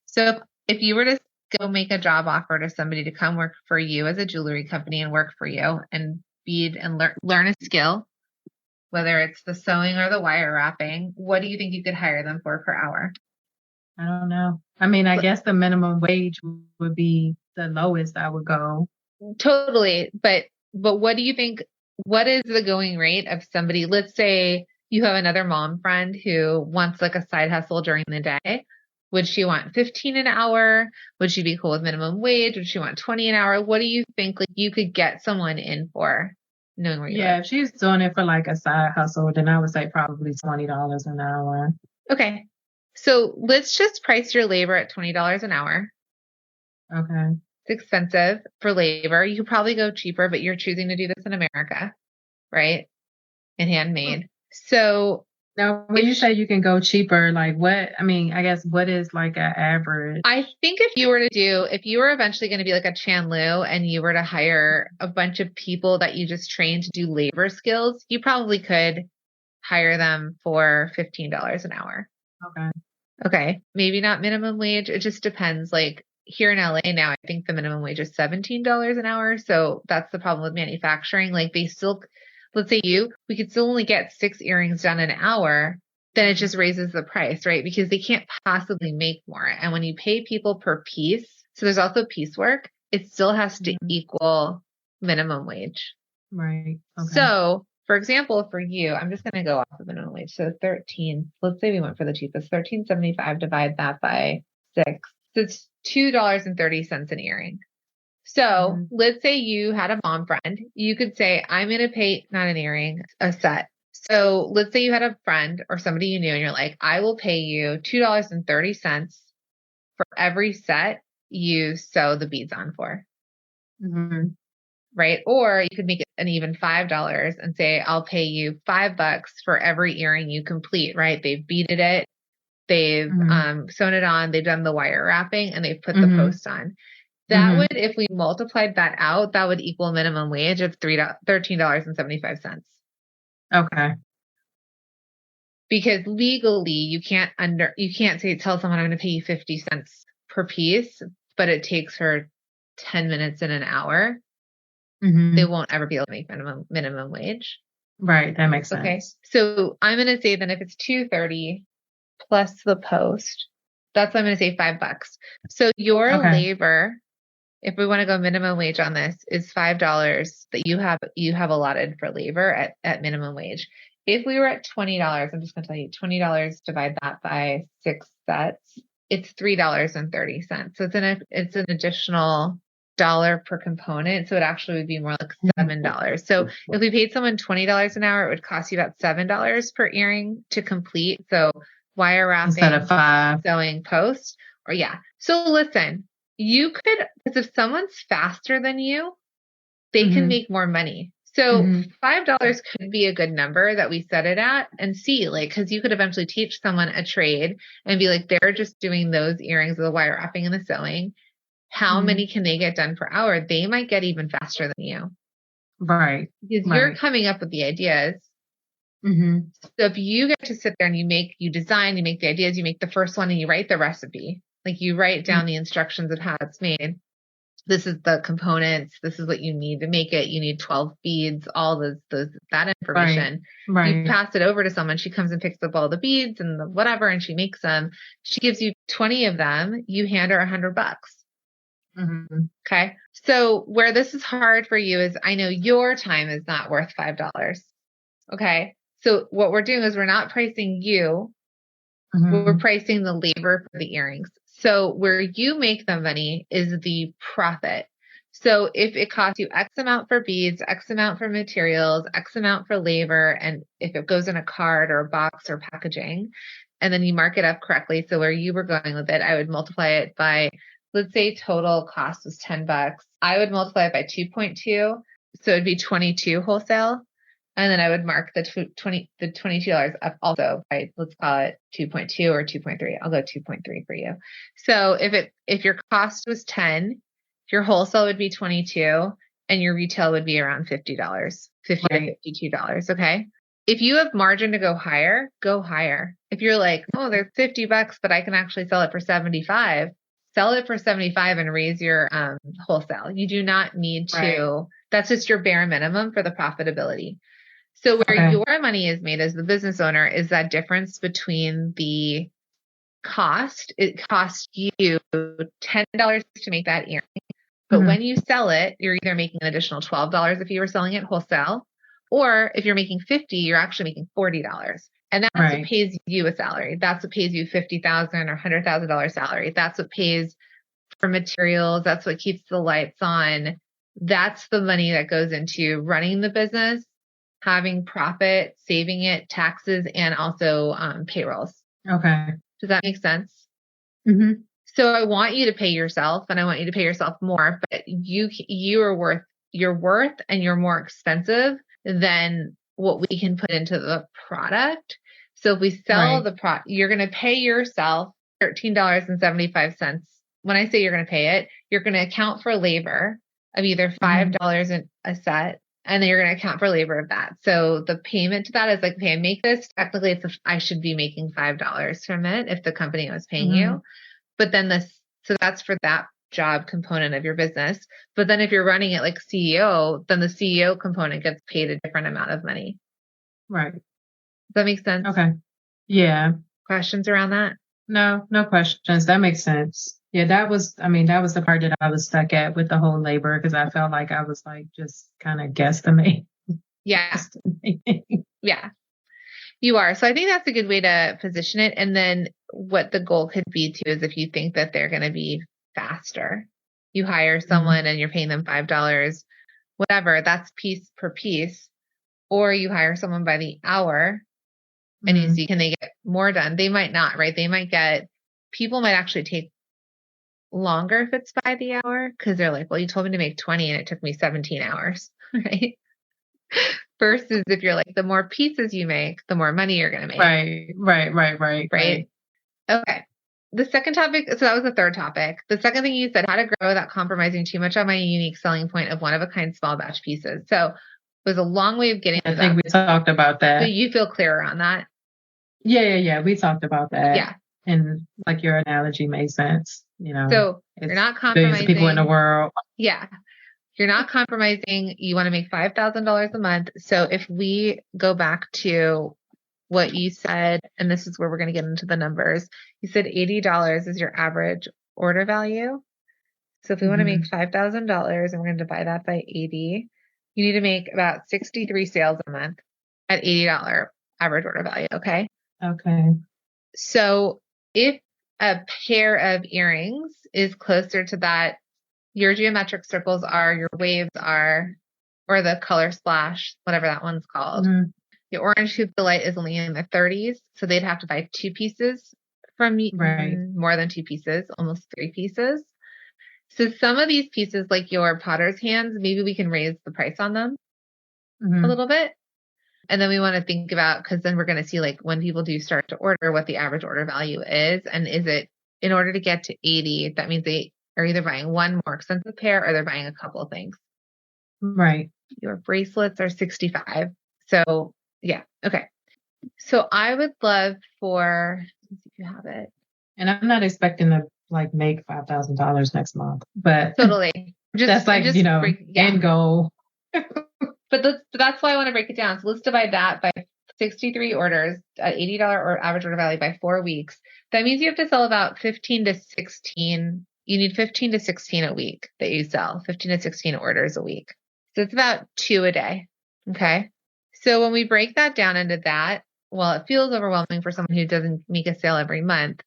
So if you were to go make a job offer to somebody to come work for you as a jewelry company and work for you and bead and learn a skill, whether it's the sewing or the wire wrapping, what do you think you could hire them for per hour? I don't know. I mean, I guess the minimum wage would be the lowest I would go. Totally. But what do you think? What is the going rate of somebody? Let's say you have another mom friend who wants like a side hustle during the day. Would she want 15 an hour? Would she be cool with minimum wage? Would she want 20 an hour? What do you think like you could get someone in for, knowing where you live? If she's doing it for like a side hustle, then I would say probably $20 an hour. Okay. So let's just price your labor at $20 an hour. Okay. It's expensive for labor. You could probably go cheaper, but you're choosing to do this in America, right? And handmade. So Now, when you say you can go cheaper, like what, I mean, I guess what is like an average? I think if you were eventually going to be like a Chandlu and you were to hire a bunch of people that you just train to do labor skills, you probably could hire them for $15 an hour. Okay. Okay. Maybe not minimum wage. It just depends. Like here in LA now, I think the minimum wage is $17 an hour. So that's the problem with manufacturing. Like they still, let's say we could still only get 6 earrings done an hour. Then it just raises the price, right? Because they can't possibly make more. And when you pay people per piece, so there's also piecework, it still has to equal minimum wage. Right. Okay. So, for example, for you, I'm just going to go off of minimum wage. So 13, let's say we went for the cheapest, 13.75, divide that by 6. So it's $2.30 an earring. So let's say you had a mom friend. You could say, I'm going to pay, not an earring, a set. So let's say you had a friend or somebody you knew and you're like, I will pay you $2.30 for every set you sew the beads on for. Right? Or you could make it an even $5 and say, I'll pay you $5 for every earring you complete, right? They've beaded it, they've sewn it on, they've done the wire wrapping, and they've put the post on. That would, if we multiplied that out, that would equal minimum wage of $13.75. Okay. Because legally you can't tell someone I'm going to pay you 50 cents per piece, but it takes her 10 minutes in an hour. They won't ever be able to make minimum wage. Right. That makes sense. Okay. So I'm going to say then if it's $2.30 plus the post, that's what I'm going to say $5. So your labor, if we want to go minimum wage on this, is $5 that you have allotted for labor at minimum wage. If we were at $20, I'm just going to tell you $20, divide that by 6 sets, it's $3.30. So it's an additional dollar per component. So it actually would be more like $7. So if we paid someone $20 an hour, it would cost you about $7 per earring to complete. So wire wrapping, instead of 5, sewing, post, or yeah. So listen, you could, because if someone's faster than you, they can make more money. So $5 could be a good number that we set it at and see, like, because you could eventually teach someone a trade and be like, they're just doing those earrings with the wire wrapping and the sewing. How many can they get done per hour? They might get even faster than you. Right. Because you're coming up with the ideas. So if you get to sit there and you design, you make the ideas, you make the first one and you write the recipe, like you write down the instructions of how it's made. This is the components. This is what you need to make it. You need 12 beads, all that information. Right. You pass it over to someone. She comes and picks up all the beads and the whatever, and she makes them. She gives you 20 of them. You hand her $100. Okay. So where this is hard for you is I know your time is not worth $5. Okay. So what we're doing is we're not pricing you. We're pricing the labor for the earrings. So where you make the money is the profit. So if it costs you X amount for beads, X amount for materials, X amount for labor, and if it goes in a card or a box or packaging, and then you mark it up correctly. So where you were going with it, I would multiply it by, let's say total cost was $10. I would multiply it by 2.2. So it'd be 22 wholesale. And then I would mark the $22 up also by, let's call it 2.2 or 2.3. I'll go 2.3 for you. So if your cost was 10, your wholesale would be 22 and your retail would be around $50, $50 to $52. Okay. If you have margin to go higher, go higher. If you're like, oh, there's $50, but I can actually sell it for 75, sell it for 75 and raise your wholesale. You do not need to, that's just your bare minimum for the profitability. So where your money is made as the business owner is that difference between the cost. It costs you $10 to make that earring. But when you sell it, you're either making an additional $12 if you were selling it wholesale, or if you're making $50, you're actually making $40. And that's what pays you a salary. That's what pays you $50,000 or $100,000 salary. That's what pays for materials. That's what keeps the lights on. That's the money that goes into running the business, having profit, saving it, taxes, and also payrolls. Okay. Does that make sense? So I want you to pay yourself and I want you to pay yourself more, but you are worth your worth and you're more expensive than what we can put into the product. So if we sell Right. the product, you're going to pay yourself $13.75. When I say you're going to pay it, you're going to account for labor of either $5 a set, and then you're going to account for labor of that. So the payment to that is like, okay, I make this. Technically, I should be making $5 from it if the company was paying you. But then so that's for that job component of your business. But then if you're running it like CEO, then the CEO component gets paid a different amount of money. Right. Does that make sense? Okay. Yeah. Questions around that? No questions. That makes sense. Yeah, that was the part that I was stuck at with the whole labor, because I felt like I was like just kind of guesstimating. Yeah. Yeah. You are. So I think that's a good way to position it. And then what the goal could be too is if you think that they're going to be faster, you hire someone and you're paying them $5, whatever, that's piece per piece. Or you hire someone by the hour and you see, can they get more done? They might not, right? People might actually take longer if it's by the hour, because they're like, well, you told me to make 20 and it took me 17 hours, right? Versus if you're like, the more pieces you make, the more money you're going to make. Right. Okay. The second topic, so that was the third topic. The second thing you said, how to grow without compromising too much on my unique selling point of one-of-a-kind small batch pieces. So it was a long way of getting to that. I think we talked about that. So you feel clearer on that? Yeah. We talked about that. Yeah. And like your analogy made sense. So you're not compromising. People in the world. Yeah. You're not compromising. You want to make $5,000 a month. So if we go back to what you said, and this is where we're going to get into the numbers, you said $80 is your average order value. So if we want to make $5,000 and we're going to divide that by 80, you need to make about 63 sales a month at $80 average order value. Okay. Okay. So if a pair of earrings is closer to that, your geometric circles are, your waves are, or the color splash, whatever that one's called. The orange hoop delight is only in the 30s. So they'd have to buy 2 pieces from you, more than 2 pieces, almost 3 pieces. So some of these pieces, like your potter's hands, maybe we can raise the price on them a little bit. And then we want to think about, because then we're going to see like when people do start to order, what the average order value is. And is it, in order to get to 80, that means they are either buying one more expensive pair or they're buying a couple of things. Right. Your bracelets are 65. So yeah. Okay. So I would love for, let's see if you have it. And I'm not expecting to like make $5,000 next month, but totally. That's like, end goal. But that's why I want to break it down. So let's divide that by 63 orders at $80 or average order value by 4 weeks. That means you have to sell about 15 to 16. You need 15 to 16 a week that you sell, 15 to 16 orders a week. So it's about 2 a day. Okay. So when we break that down into that, well, it feels overwhelming for someone who doesn't make a sale every month.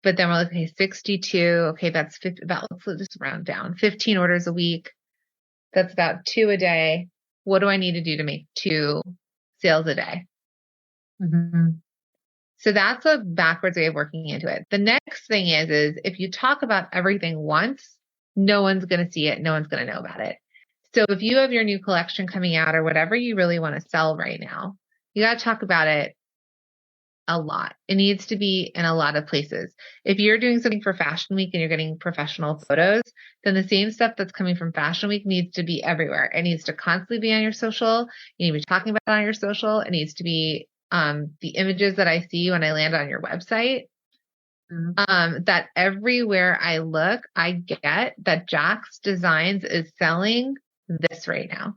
But then we're like, okay, 62. Okay, that's let's just round down. 15 orders a week. That's about 2 a day. What do I need to do to make 2 sales a day? So that's a backwards way of working into it. The next thing is if you talk about everything once, no one's going to see it. No one's going to know about it. So if you have your new collection coming out or whatever you really want to sell right now, you got to talk about it a lot. It needs to be in a lot of places. If you're doing something for Fashion Week and you're getting professional photos, then the same stuff that's coming from Fashion Week needs to be everywhere. It needs to constantly be on your social. You need to be talking about it on your social. It needs to be the images that I see when I land on your website. That everywhere I look, I get that Jacx Designs is selling this right now.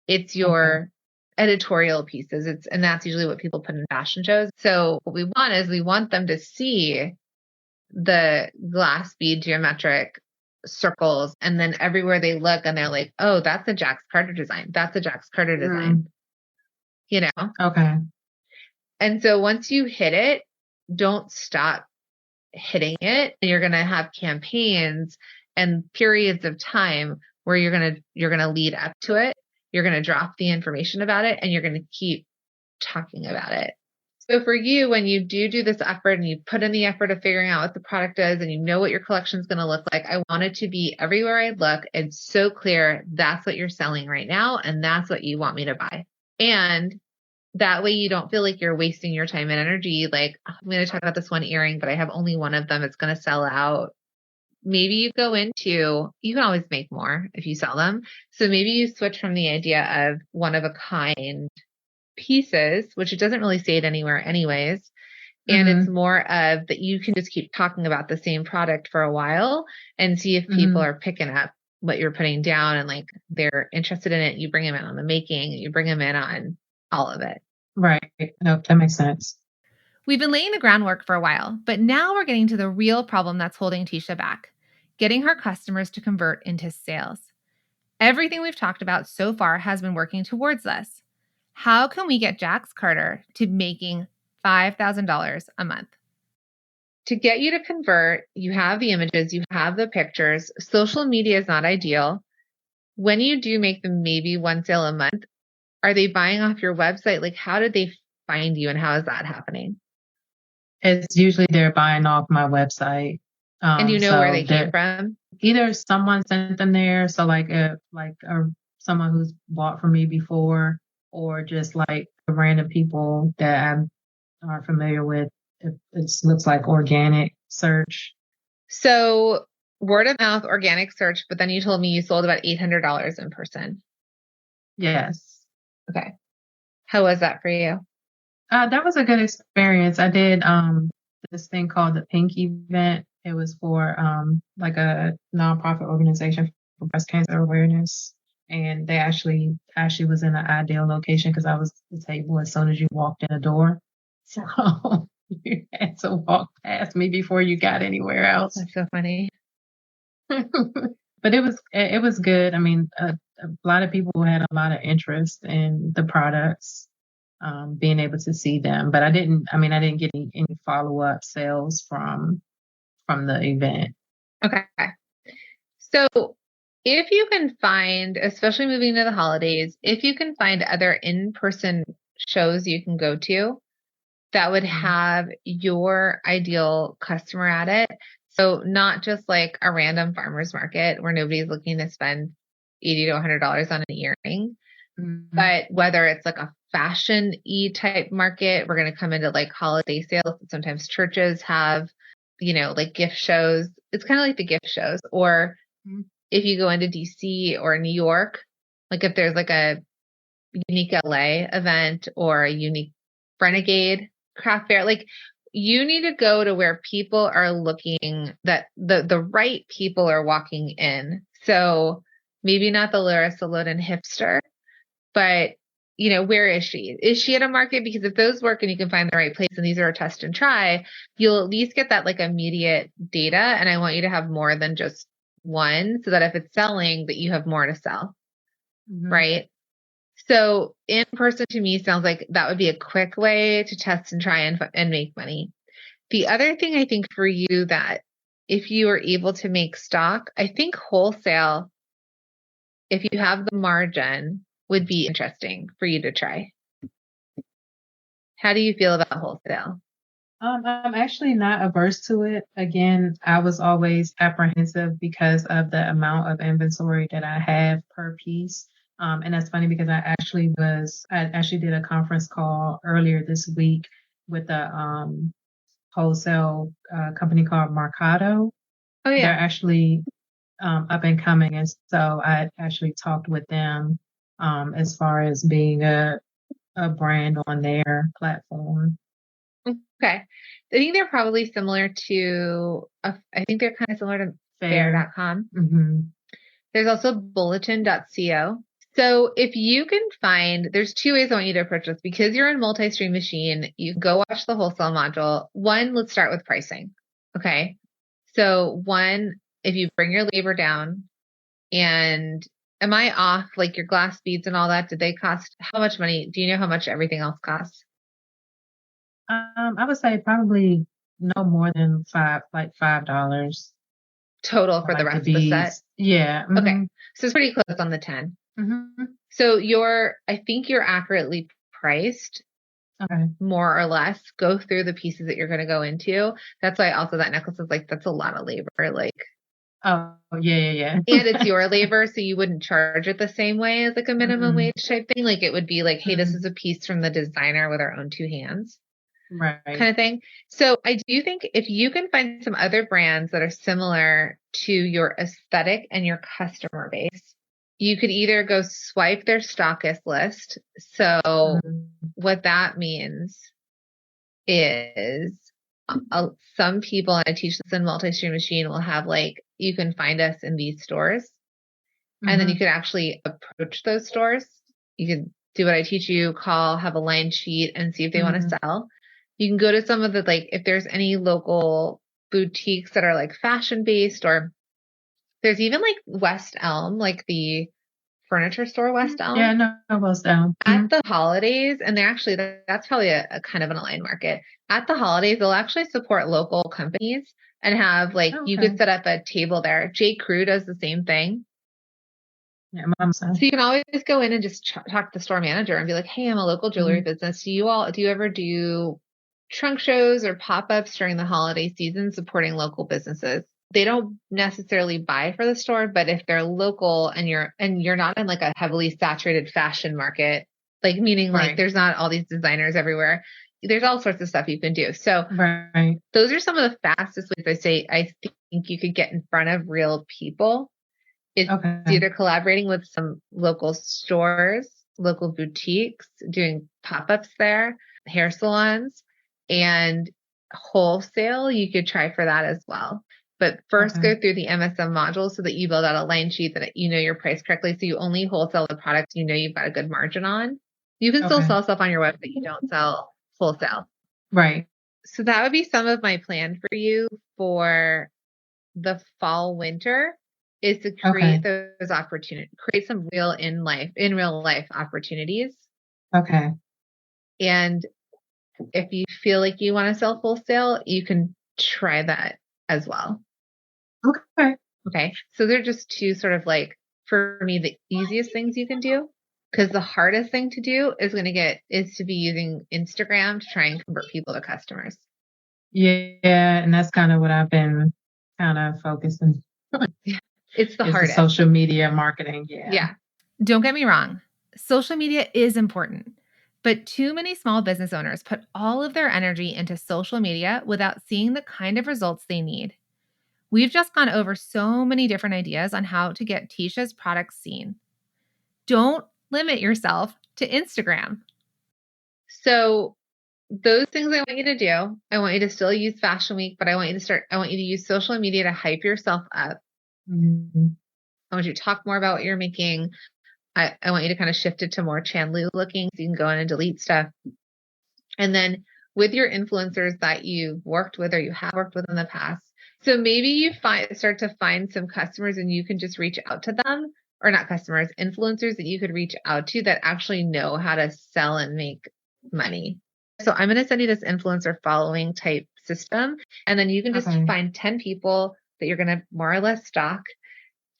It's your editorial pieces. And that's usually what people put in fashion shows. So what we want is we want them to see the glass bead geometric circles, and then everywhere they look and they're like, oh, that's a Jacx Carter design. That's a Jacx Carter design. Okay. And so once you hit it, don't stop hitting it. And you're going to have campaigns and periods of time where you're going to lead up to it. You're going to drop the information about it and you're going to keep talking about it. So for you, when you do this effort and you put in the effort of figuring out what the product is and you know what your collection is going to look like, I want it to be everywhere I look. It's so clear that's what you're selling right now. And that's what you want me to buy. And that way you don't feel like you're wasting your time and energy. Like, "Oh, I'm going to talk about this one earring, but I have only one of them. It's going to sell out." Maybe you you can always make more if you sell them. So maybe you switch from the idea of one of a kind pieces, which it doesn't really say it anywhere anyways. And it's Mm-hmm. more of that you can just keep talking about the same product for a while and see if people Mm-hmm. are picking up what you're putting down and like they're interested in it. You bring them in on the making, you bring them in on all of it. Right. No, that makes sense. We've been laying the groundwork for a while, but now we're getting to the real problem that's holding TieSha back, getting her customers to convert into sales. Everything we've talked about so far has been working towards this. How can we get Jacx Carter to making $5,000 a month? To get you to convert, you have the images, you have the pictures. Social media is not ideal. When you do make them maybe one sale a month, are they buying off your website? Like, how did they find you and how is that happening? It's usually they're buying off my website. And you know where So they came they're from? either someone sent them there, so someone who's bought from me before, or just like random people that are familiar with. It looks like organic search. So, word of mouth, organic search, but then you told me you sold about $800 in person. Yes. Okay. How was that for you? That was a good experience. I did this thing called the Pink event. It was for like a nonprofit organization for breast cancer awareness. And they actually was in an ideal location because I was at the table as soon as you walked in the door. So you had to walk past me before you got anywhere else. That's so funny. But it was good. I mean, a lot of people had a lot of interest in the products, being able to see them. But I didn't get any follow up sales from the event. Okay. So, if you can find, especially moving to the holidays, if you can find other in person shows you can go to that would Mhm. have your ideal customer at it. So, not just like a random farmer's market where nobody's looking to spend $80 to $100 on an earring, Mhm. but whether it's like a fashion e type market, we're going to come into like holiday sales. Sometimes churches have, like gift shows. It's kind of like the gift shows. Or if you go into DC or New York, like if there's like a unique LA event or a unique renegade craft fair, like you need to go to where people are looking that the right people are walking in. So maybe not the Larissa Loden hipster, but where is she? Is she at a market? Because if those work and you can find the right place and these are a test and try, you'll at least get that like immediate data. And I want you to have more than just one so that if it's selling, that you have more to sell. Mhm. Right. So in person to me sounds like that would be a quick way to test and try and make money. The other thing I think for you that if you are able to make stock, I think wholesale, if you have the margin, would be interesting for you to try. How do you feel about wholesale? I'm actually not averse to it. Again, I was always apprehensive because of the amount of inventory that I have per piece. And that's funny because I actually did a conference call earlier this week with a wholesale company called Mercado. Oh They're yeah. actually up and coming, and so I actually talked with them as far as being a brand on their platform. Okay. I think they're probably similar to, I think they're kind of similar to Fair. fair.com. Mm-hmm. There's also bulletin.co. So if you can find, there's two ways I want you to approach this because you're in multi-stream machine. You go watch the wholesale module. One, let's start with pricing. Okay. So one, if you bring your labor down and am I off like your glass beads and all that? Did they cost how much money? Do you know how much everything else costs? I would say probably no more than $5 Total for for the like the rest of the set? beads. Yeah. Okay. Mm-hmm. So it's pretty close on the 10. Mm-hmm. So I think you're accurately priced. Okay. more or less, go through the pieces that you're going to go into. That's why also that necklace is like, that's a lot of labor. Like, Oh, yeah. and it's your labor, so you wouldn't charge it the same way as like a minimum Mm-hmm. wage type thing. Like it would be like, hey, this Mm-hmm. is a piece from the designer with our own two hands Right. kind of thing. So I do think if you can find some other brands that are similar to your aesthetic and your customer base, you could either go swipe their stockist list. So Mm-hmm. what that means is some people, and I teach this in multi-stream machine, will have like, you can find us in these stores. And then you Mm-hmm. could actually approach those stores. You can do what I teach you, call, have a line sheet, and see if they want to Mm-hmm. sell. You can go to some of the, like, if there's any local boutiques that are like fashion based, or there's even like West Elm, like the furniture store West Yeah, Elm no, goes down. Mm-hmm. at the holidays. And they're actually, that's probably a kind of an aligned market. At the holidays, they'll actually support local companies and have like, you Okay. could set up a table there. J. Crew does the same thing. Yeah, mom said. So you can always go in and just talk to the store manager and be like, hey, I'm a local jewelry Mm-hmm. business. Do you ever do trunk shows or pop-ups during the holiday season supporting local businesses? They don't necessarily buy for the store, but if they're local and you're not in like a heavily saturated fashion market, like meaning like Right. there's not all these designers everywhere. There's all sorts of stuff you can do. So Right. those are some of the fastest ways I think you could get in front of real people. It's Okay. either collaborating with some local stores, local boutiques, doing pop-ups there, hair salons, and wholesale. You could try for that as well. But first Okay. go through the MSM module so that you build out a line sheet that you know your price correctly. So you only wholesale the products you know you've got a good margin on. You can still Okay. sell stuff on your website. You don't sell wholesale. Right. So that would be some of my plan for you for the fall winter is to Okay. create those opportunities, create some in real life opportunities. Okay. And if you feel like you want to sell wholesale, you can try that as well. Okay. Okay. So they're just two sort of like, for me, the easiest things you can do. Because the hardest thing to do is to be using Instagram to try and convert people to customers. Yeah, and that's kind of what I've been kind of focusing. It's the Is the hardest. social media marketing. Yeah. Yeah. Don't get me wrong. Social media is important, but too many small business owners put all of their energy into social media without seeing the kind of results they need. We've just gone over so many different ideas on how to get TieSha's products seen. Don't limit yourself to Instagram. So those things I want you to do, I want you to still use Fashion Week, but I want you to use social media to hype yourself up. Mm-hmm. I want you to talk more about what you're making. I want you to kind of shift it to more Chandlu looking so you can go in and delete stuff. And then with your influencers that you've worked with or you have worked with in the past. So maybe you start to find some customers and you can just reach out to them, or not customers, influencers that you could reach out to that actually know how to sell and make money. So I'm going to send you this influencer following type system. And then you can just find 10 people that you're going to more or less stalk.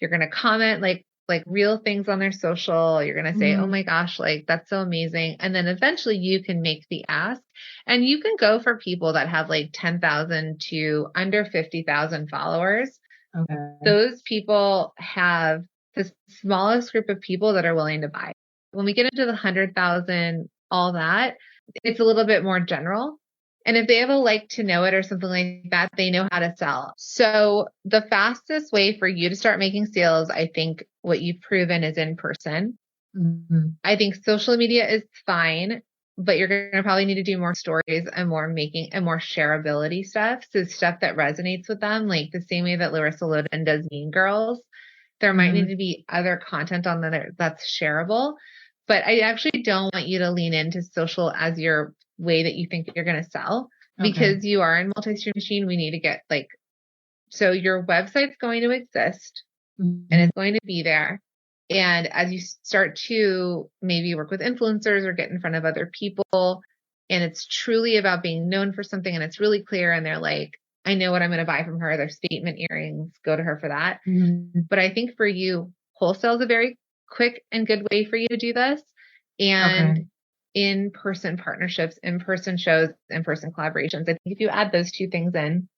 You're going to comment like real things on their social. You're going to say, oh my gosh, like that's so amazing. And then eventually you can make the ask, and you can go for people that have like 10,000 to under 50,000 followers. Okay. Those people have the smallest group of people that are willing to buy. When we get into the 100,000, all that, it's a little bit more general. And if they have a like to know it or something like that, they know how to sell. So the fastest way for you to start making sales, I think what you've proven is in person. Mm-hmm. I think social media is fine, but you're going to probably need to do more stories and more making and more shareability stuff. So stuff that resonates with them, like the same way that Larissa Loden does Mean Girls. There might need to be other content on there that's shareable, but I actually don't want you to lean into social as your way that you think you're going to sell, because you are in multi-stream machine. We need to get so your website's going to exist and it's going to be there. And as you start to maybe work with influencers or get in front of other people, and it's truly about being known for something and it's really clear and they're like, I know what I'm going to buy from her. Their statement earrings, go to her for that. But I think for you, wholesale is a very quick and good way for you to do this. And in-person partnerships, in-person shows, in-person collaborations. I think if you add those two things in,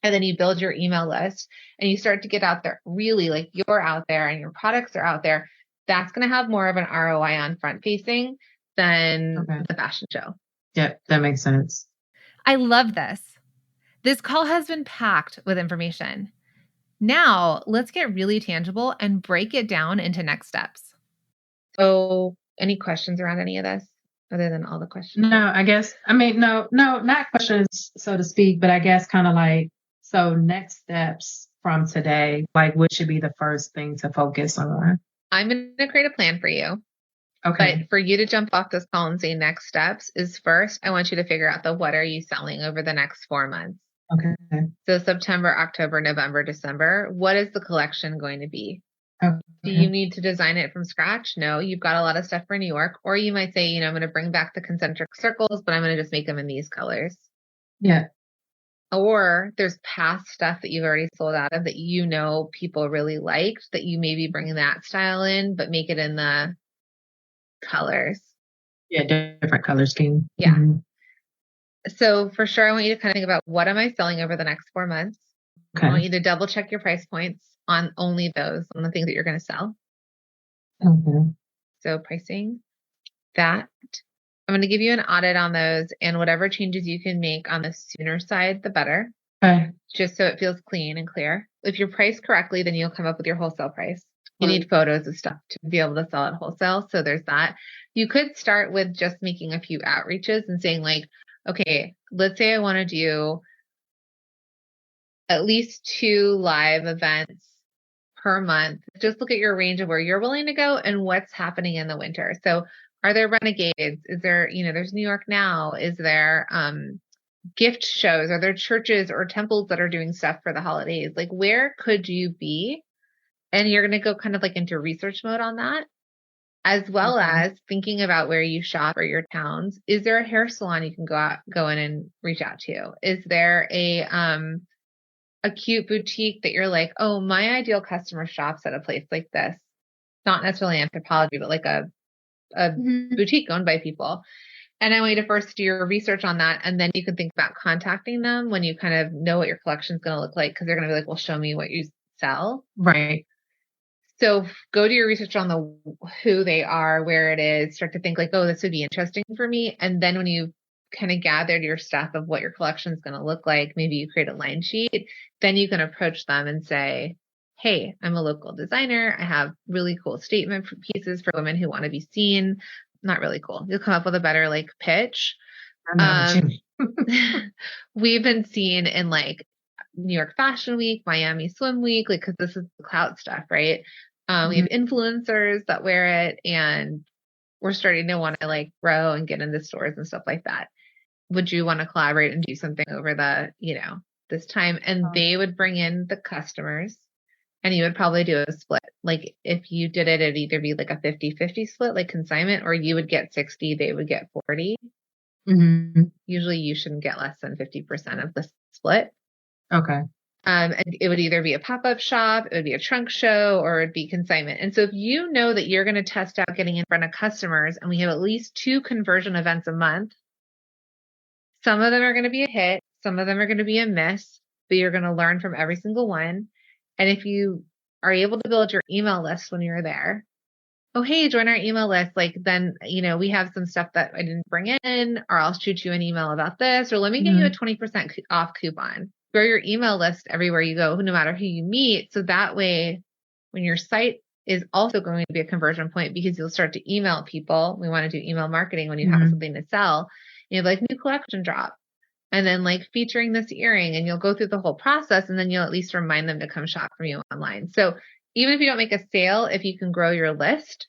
and then you build your email list and you start to get out there, really like you're out there and your products are out there, that's going to have more of an ROI on front facing than the fashion show. Yeah, that makes sense. I love this. This call has been packed with information. Now let's get really tangible and break it down into next steps. So any questions around any of this other than all the questions? No, I guess, I mean, no, not questions, so to speak, but I guess kind of like, so next steps from today, like what should be the first thing to focus on? I'm going to create a plan for you. Okay. But for you to jump off this call and say next steps is first, I want you to figure out what are you selling over the next 4 months? Okay. So September, October, November, December, what is the collection going to be? Okay. Do you need to design it from scratch? No, you've got a lot of stuff for New York. Or you might say, I'm going to bring back the concentric circles, but I'm going to just make them in these colors. Yeah. Or there's past stuff that you've already sold out of that people really liked, that you maybe bring that style in, but make it in the colors. Yeah, different color scheme. Yeah. Mm-hmm. So for sure, I want you to kind of think about, what am I selling over the next 4 months? Okay. I want you to double check your price points on only those, on the things that you're going to sell. Okay. So pricing, that. I'm going to give you an audit on those, and whatever changes you can make on the sooner side, the better. Okay. Just so it feels clean and clear. If you're priced correctly, then you'll come up with your wholesale price. You need photos of stuff to be able to sell at wholesale. So there's that. You could start with just making a few outreaches and saying like, okay, let's say I want to do at least 2 live events per month. Just look at your range of where you're willing to go and what's happening in the winter. So are there renegades? Is there, there's New York Now? Is there gift shows? Are there churches or temples that are doing stuff for the holidays? Like, where could you be? And you're going to go kind of like into research mode on that, as well as thinking about where you shop or your towns. Is there a hair salon you can go in and reach out to? Is there a cute boutique that you're like, oh, my ideal customer shops at a place like this? Not necessarily Anthropologie, but like a boutique owned by people. And I want you to first do your research on that. And then you can think about contacting them when you kind of know what your collection is going to look like. Cause they're going to be like, well, show me what you sell. Right. So go do your research on who they are, where it is, start to think like, oh, this would be interesting for me. And then when you kind of gathered your stuff of what your collection is going to look like, maybe you create a line sheet, then you can approach them and say, hey, I'm a local designer. I have really cool statement pieces for women who want to be seen. Not really cool. You'll come up with a better like pitch. We've been seen in like New York Fashion Week, Miami Swim Week, like, cause this is the clout stuff, right? We have influencers that wear it, and we're starting to want to like grow and get into stores and stuff like that. Would you want to collaborate and do something over the, this time? And they would bring in the customers, and you would probably do a split. Like if you did it, it'd either be like a 50-50 split, like consignment, or you would get 60, they would get 40. Mm-hmm. Usually you shouldn't get less than 50% of the split. Okay. And it would either be a pop-up shop, it would be a trunk show, or it'd be consignment. And so if you know that you're going to test out getting in front of customers, and we have at least 2 conversion events a month, some of them are going to be a hit, some of them are going to be a miss, but you're going to learn from every single one. And if you are able to build your email list when you're there, oh, hey, join our email list. Like then, we have some stuff that I didn't bring in, or I'll shoot you an email about this, or let me get you a 20% off coupon. Grow your email list everywhere you go, no matter who you meet. So that way, when your site is also going to be a conversion point, because you'll start to email people. We want to do email marketing when you have something to sell. You have like new collection drop, and then like featuring this earring, and you'll go through the whole process, and then you'll at least remind them to come shop from you online. So even if you don't make a sale, if you can grow your list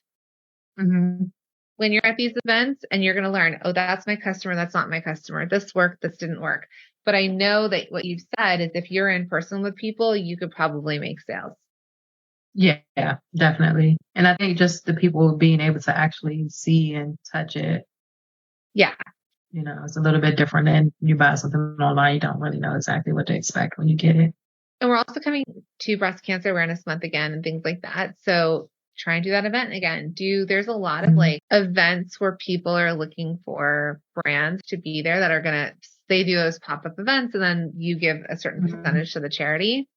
when you're at these events, and you're going to learn, oh, that's my customer, that's not my customer. This worked, this didn't work. But I know that what you've said is if you're in person with people, you could probably make sales. Yeah, definitely. And I think just the people being able to actually see and touch it. Yeah. It's a little bit different than you buy something online. You don't really know exactly what to expect when you get it. And we're also coming to Breast Cancer Awareness Month again and things like that. So try and do that event again. There's a lot of like events where people are looking for brands to be there that are they do those pop-up events, and then you give a certain percentage to the charity.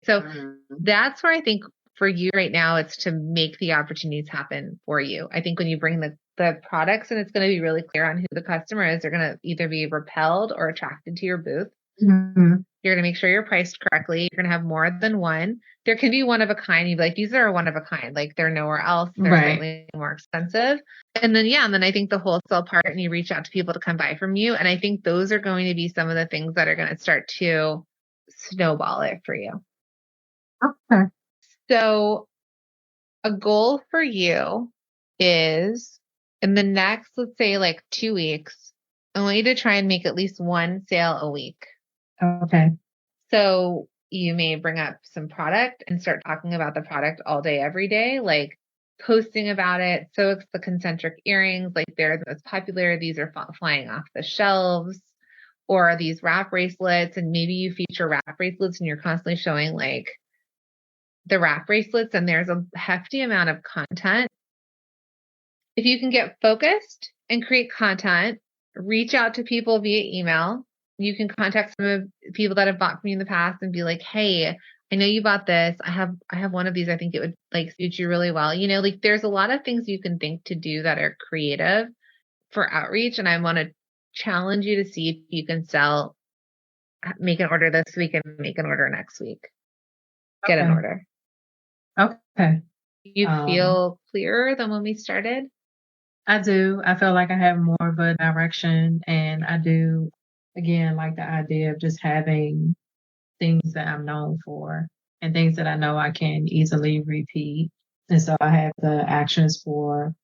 So that's where I think for you right now, it's to make the opportunities happen for you. I think when you bring the products, and it's going to be really clear on who the customer is, they're going to either be repelled or attracted to your booth. You're going to make sure you're priced correctly. You're going to have more than one. There can be one of a kind. You'd be like, these are one of a kind. Like they're nowhere else. They're slightly more expensive. And then, and then I think the wholesale part, and you reach out to people to come buy from you. And I think those are going to be some of the things that are going to start to snowball it for you. Okay. So a goal for you is in the next, let's say like 2 weeks, I want you to try and make at least one sale a week. Okay. So you may bring up some product and start talking about the product all day, every day, like posting about it. So it's the concentric earrings, like they're the most popular. These are flying off the shelves. Or these wrap bracelets, and maybe you feature wrap bracelets and you're constantly showing like the wrap bracelets, and there's a hefty amount of content. If you can get focused and create content, reach out to people via email. You can contact some of the people that have bought from you in the past and be like, hey, I know you bought this. I have one of these. I think it would like suit you really well. Like there's a lot of things you can think to do that are creative for outreach. And I want to challenge you to see if you can make an order this week and make an order next week. Get an order. Okay. You feel clearer than when we started? I do. I feel like I have more of a direction, and I do, again, like the idea of just having things that I'm known for and things that I know I can easily repeat. And so I have the actions for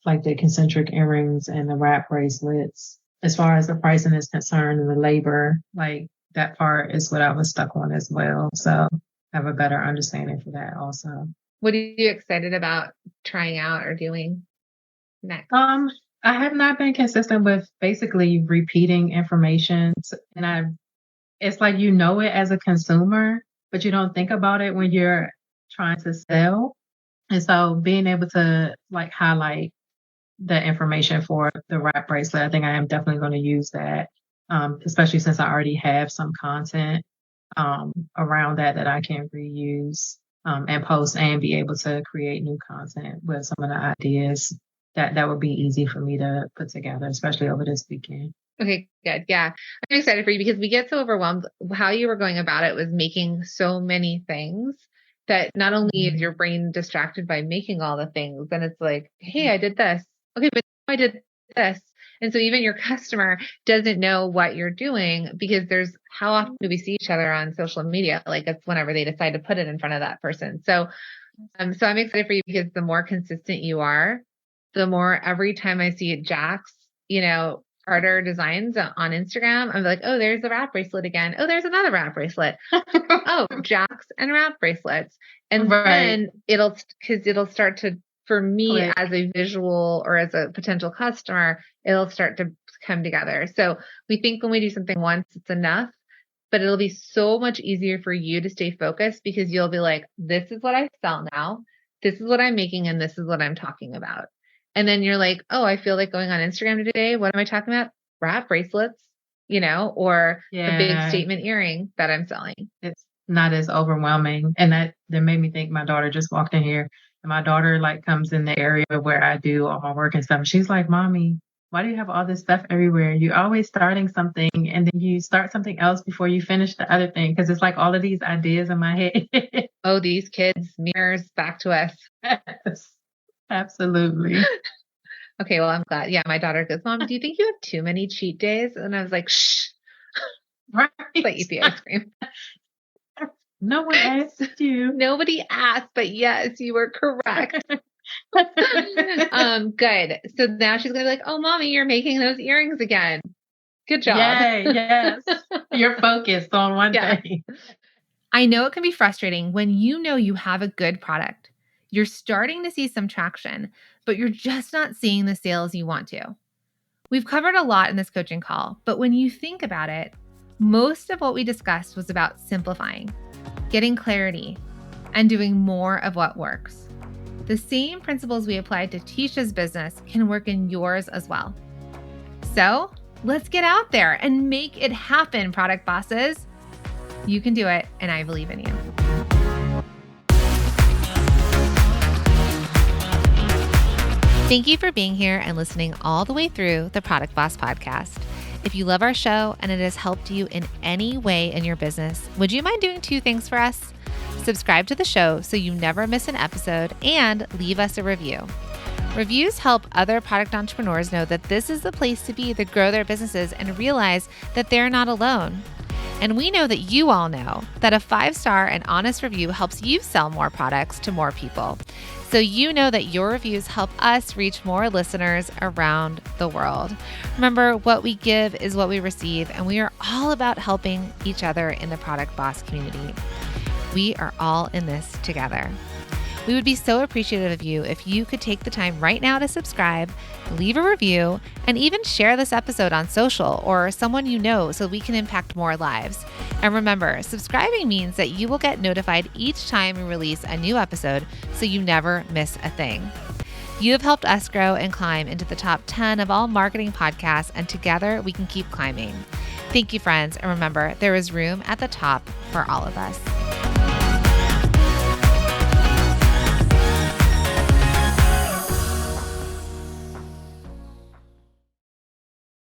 like the concentric earrings and the wrap bracelets. As far as the pricing is concerned and the labor, like that part is what I was stuck on as well. So I have a better understanding for that also. What are you excited about trying out or doing next? I have not been consistent with basically repeating information, and it's like it as a consumer, but you don't think about it when you're trying to sell. And so being able to like highlight the information for the wrap bracelet, I think I am definitely going to use that, especially since I already have some content around that I can reuse and post and be able to create new content with some of the ideas that would be easy for me to put together, especially over this weekend. Okay, good. Yeah. I'm excited for you because we get so overwhelmed. How you were going about it was making so many things that not only is your brain distracted by making all the things, then it's like, hey, I did this. Okay, but I did this. And so even your customer doesn't know what you're doing, because how often do we see each other on social media? Like it's whenever they decide to put it in front of that person. So I'm excited for you because the more consistent you are, the more every time I see Jacx, Carter Designs on Instagram, I'm like, oh, there's the wrap bracelet again. Oh, there's another wrap bracelet. Oh, Jacx and wrap bracelets. And then it'll start to, for me as a visual or as a potential customer, it'll start to come together. So we think when we do something once, it's enough, but it'll be so much easier for you to stay focused because you'll be like, this is what I sell now. This is what I'm making. And this is what I'm talking about. And then you're like, oh, I feel like going on Instagram today. What am I talking about? Wrap bracelets, or the big statement earring that I'm selling. It's not as overwhelming. And that made me think my daughter just walked in here, and my daughter like comes in the area where I do all my work and stuff. She's like, Mommy, why do you have all this stuff everywhere? You're always starting something and then you start something else before you finish the other thing. Cause it's like all of these ideas in my head. Oh, these kids mirrors back to us. Yes. Absolutely. Okay, well, I'm glad. Yeah, my daughter goes, Mom, do you think you have too many cheat days? And I was like, shh. Right. Let eat the ice cream. No one asked you. Nobody asked, but yes, you were correct. Good. So now she's gonna be like, oh, Mommy, you're making those earrings again. Good job. Yay, yes. You're focused on one thing. I know it can be frustrating when you have a good product. You're starting to see some traction, but you're just not seeing the sales you want to. We've covered a lot in this coaching call, but when you think about it, most of what we discussed was about simplifying, getting clarity, and doing more of what works. the same principles we applied to TieSha's business can work in yours as well. So let's get out there and make it happen, product bosses. You can do it, and I believe in you. Thank you for being here and listening all the way through the Product Boss podcast. If you love our show and it has helped you in any way in your business, would you mind doing 2 things for us? Subscribe to the show so you never miss an episode, and leave us a review. Reviews help other product entrepreneurs know that this is the place to be to grow their businesses and realize that they're not alone. And we know that you all know that a 5-star and honest review helps you sell more products to more people. So you know that your reviews help us reach more listeners around the world. Remember, what we give is what we receive, and we are all about helping each other in the Product Boss community. We are all in this together. We would be so appreciative of you if you could take the time right now to subscribe, leave a review, and even share this episode on social or someone you know so we can impact more lives. And remember, subscribing means that you will get notified each time we release a new episode so you never miss a thing. You have helped us grow and climb into the top 10 of all marketing podcasts, and together we can keep climbing. Thank you, friends, and remember, there is room at the top for all of us.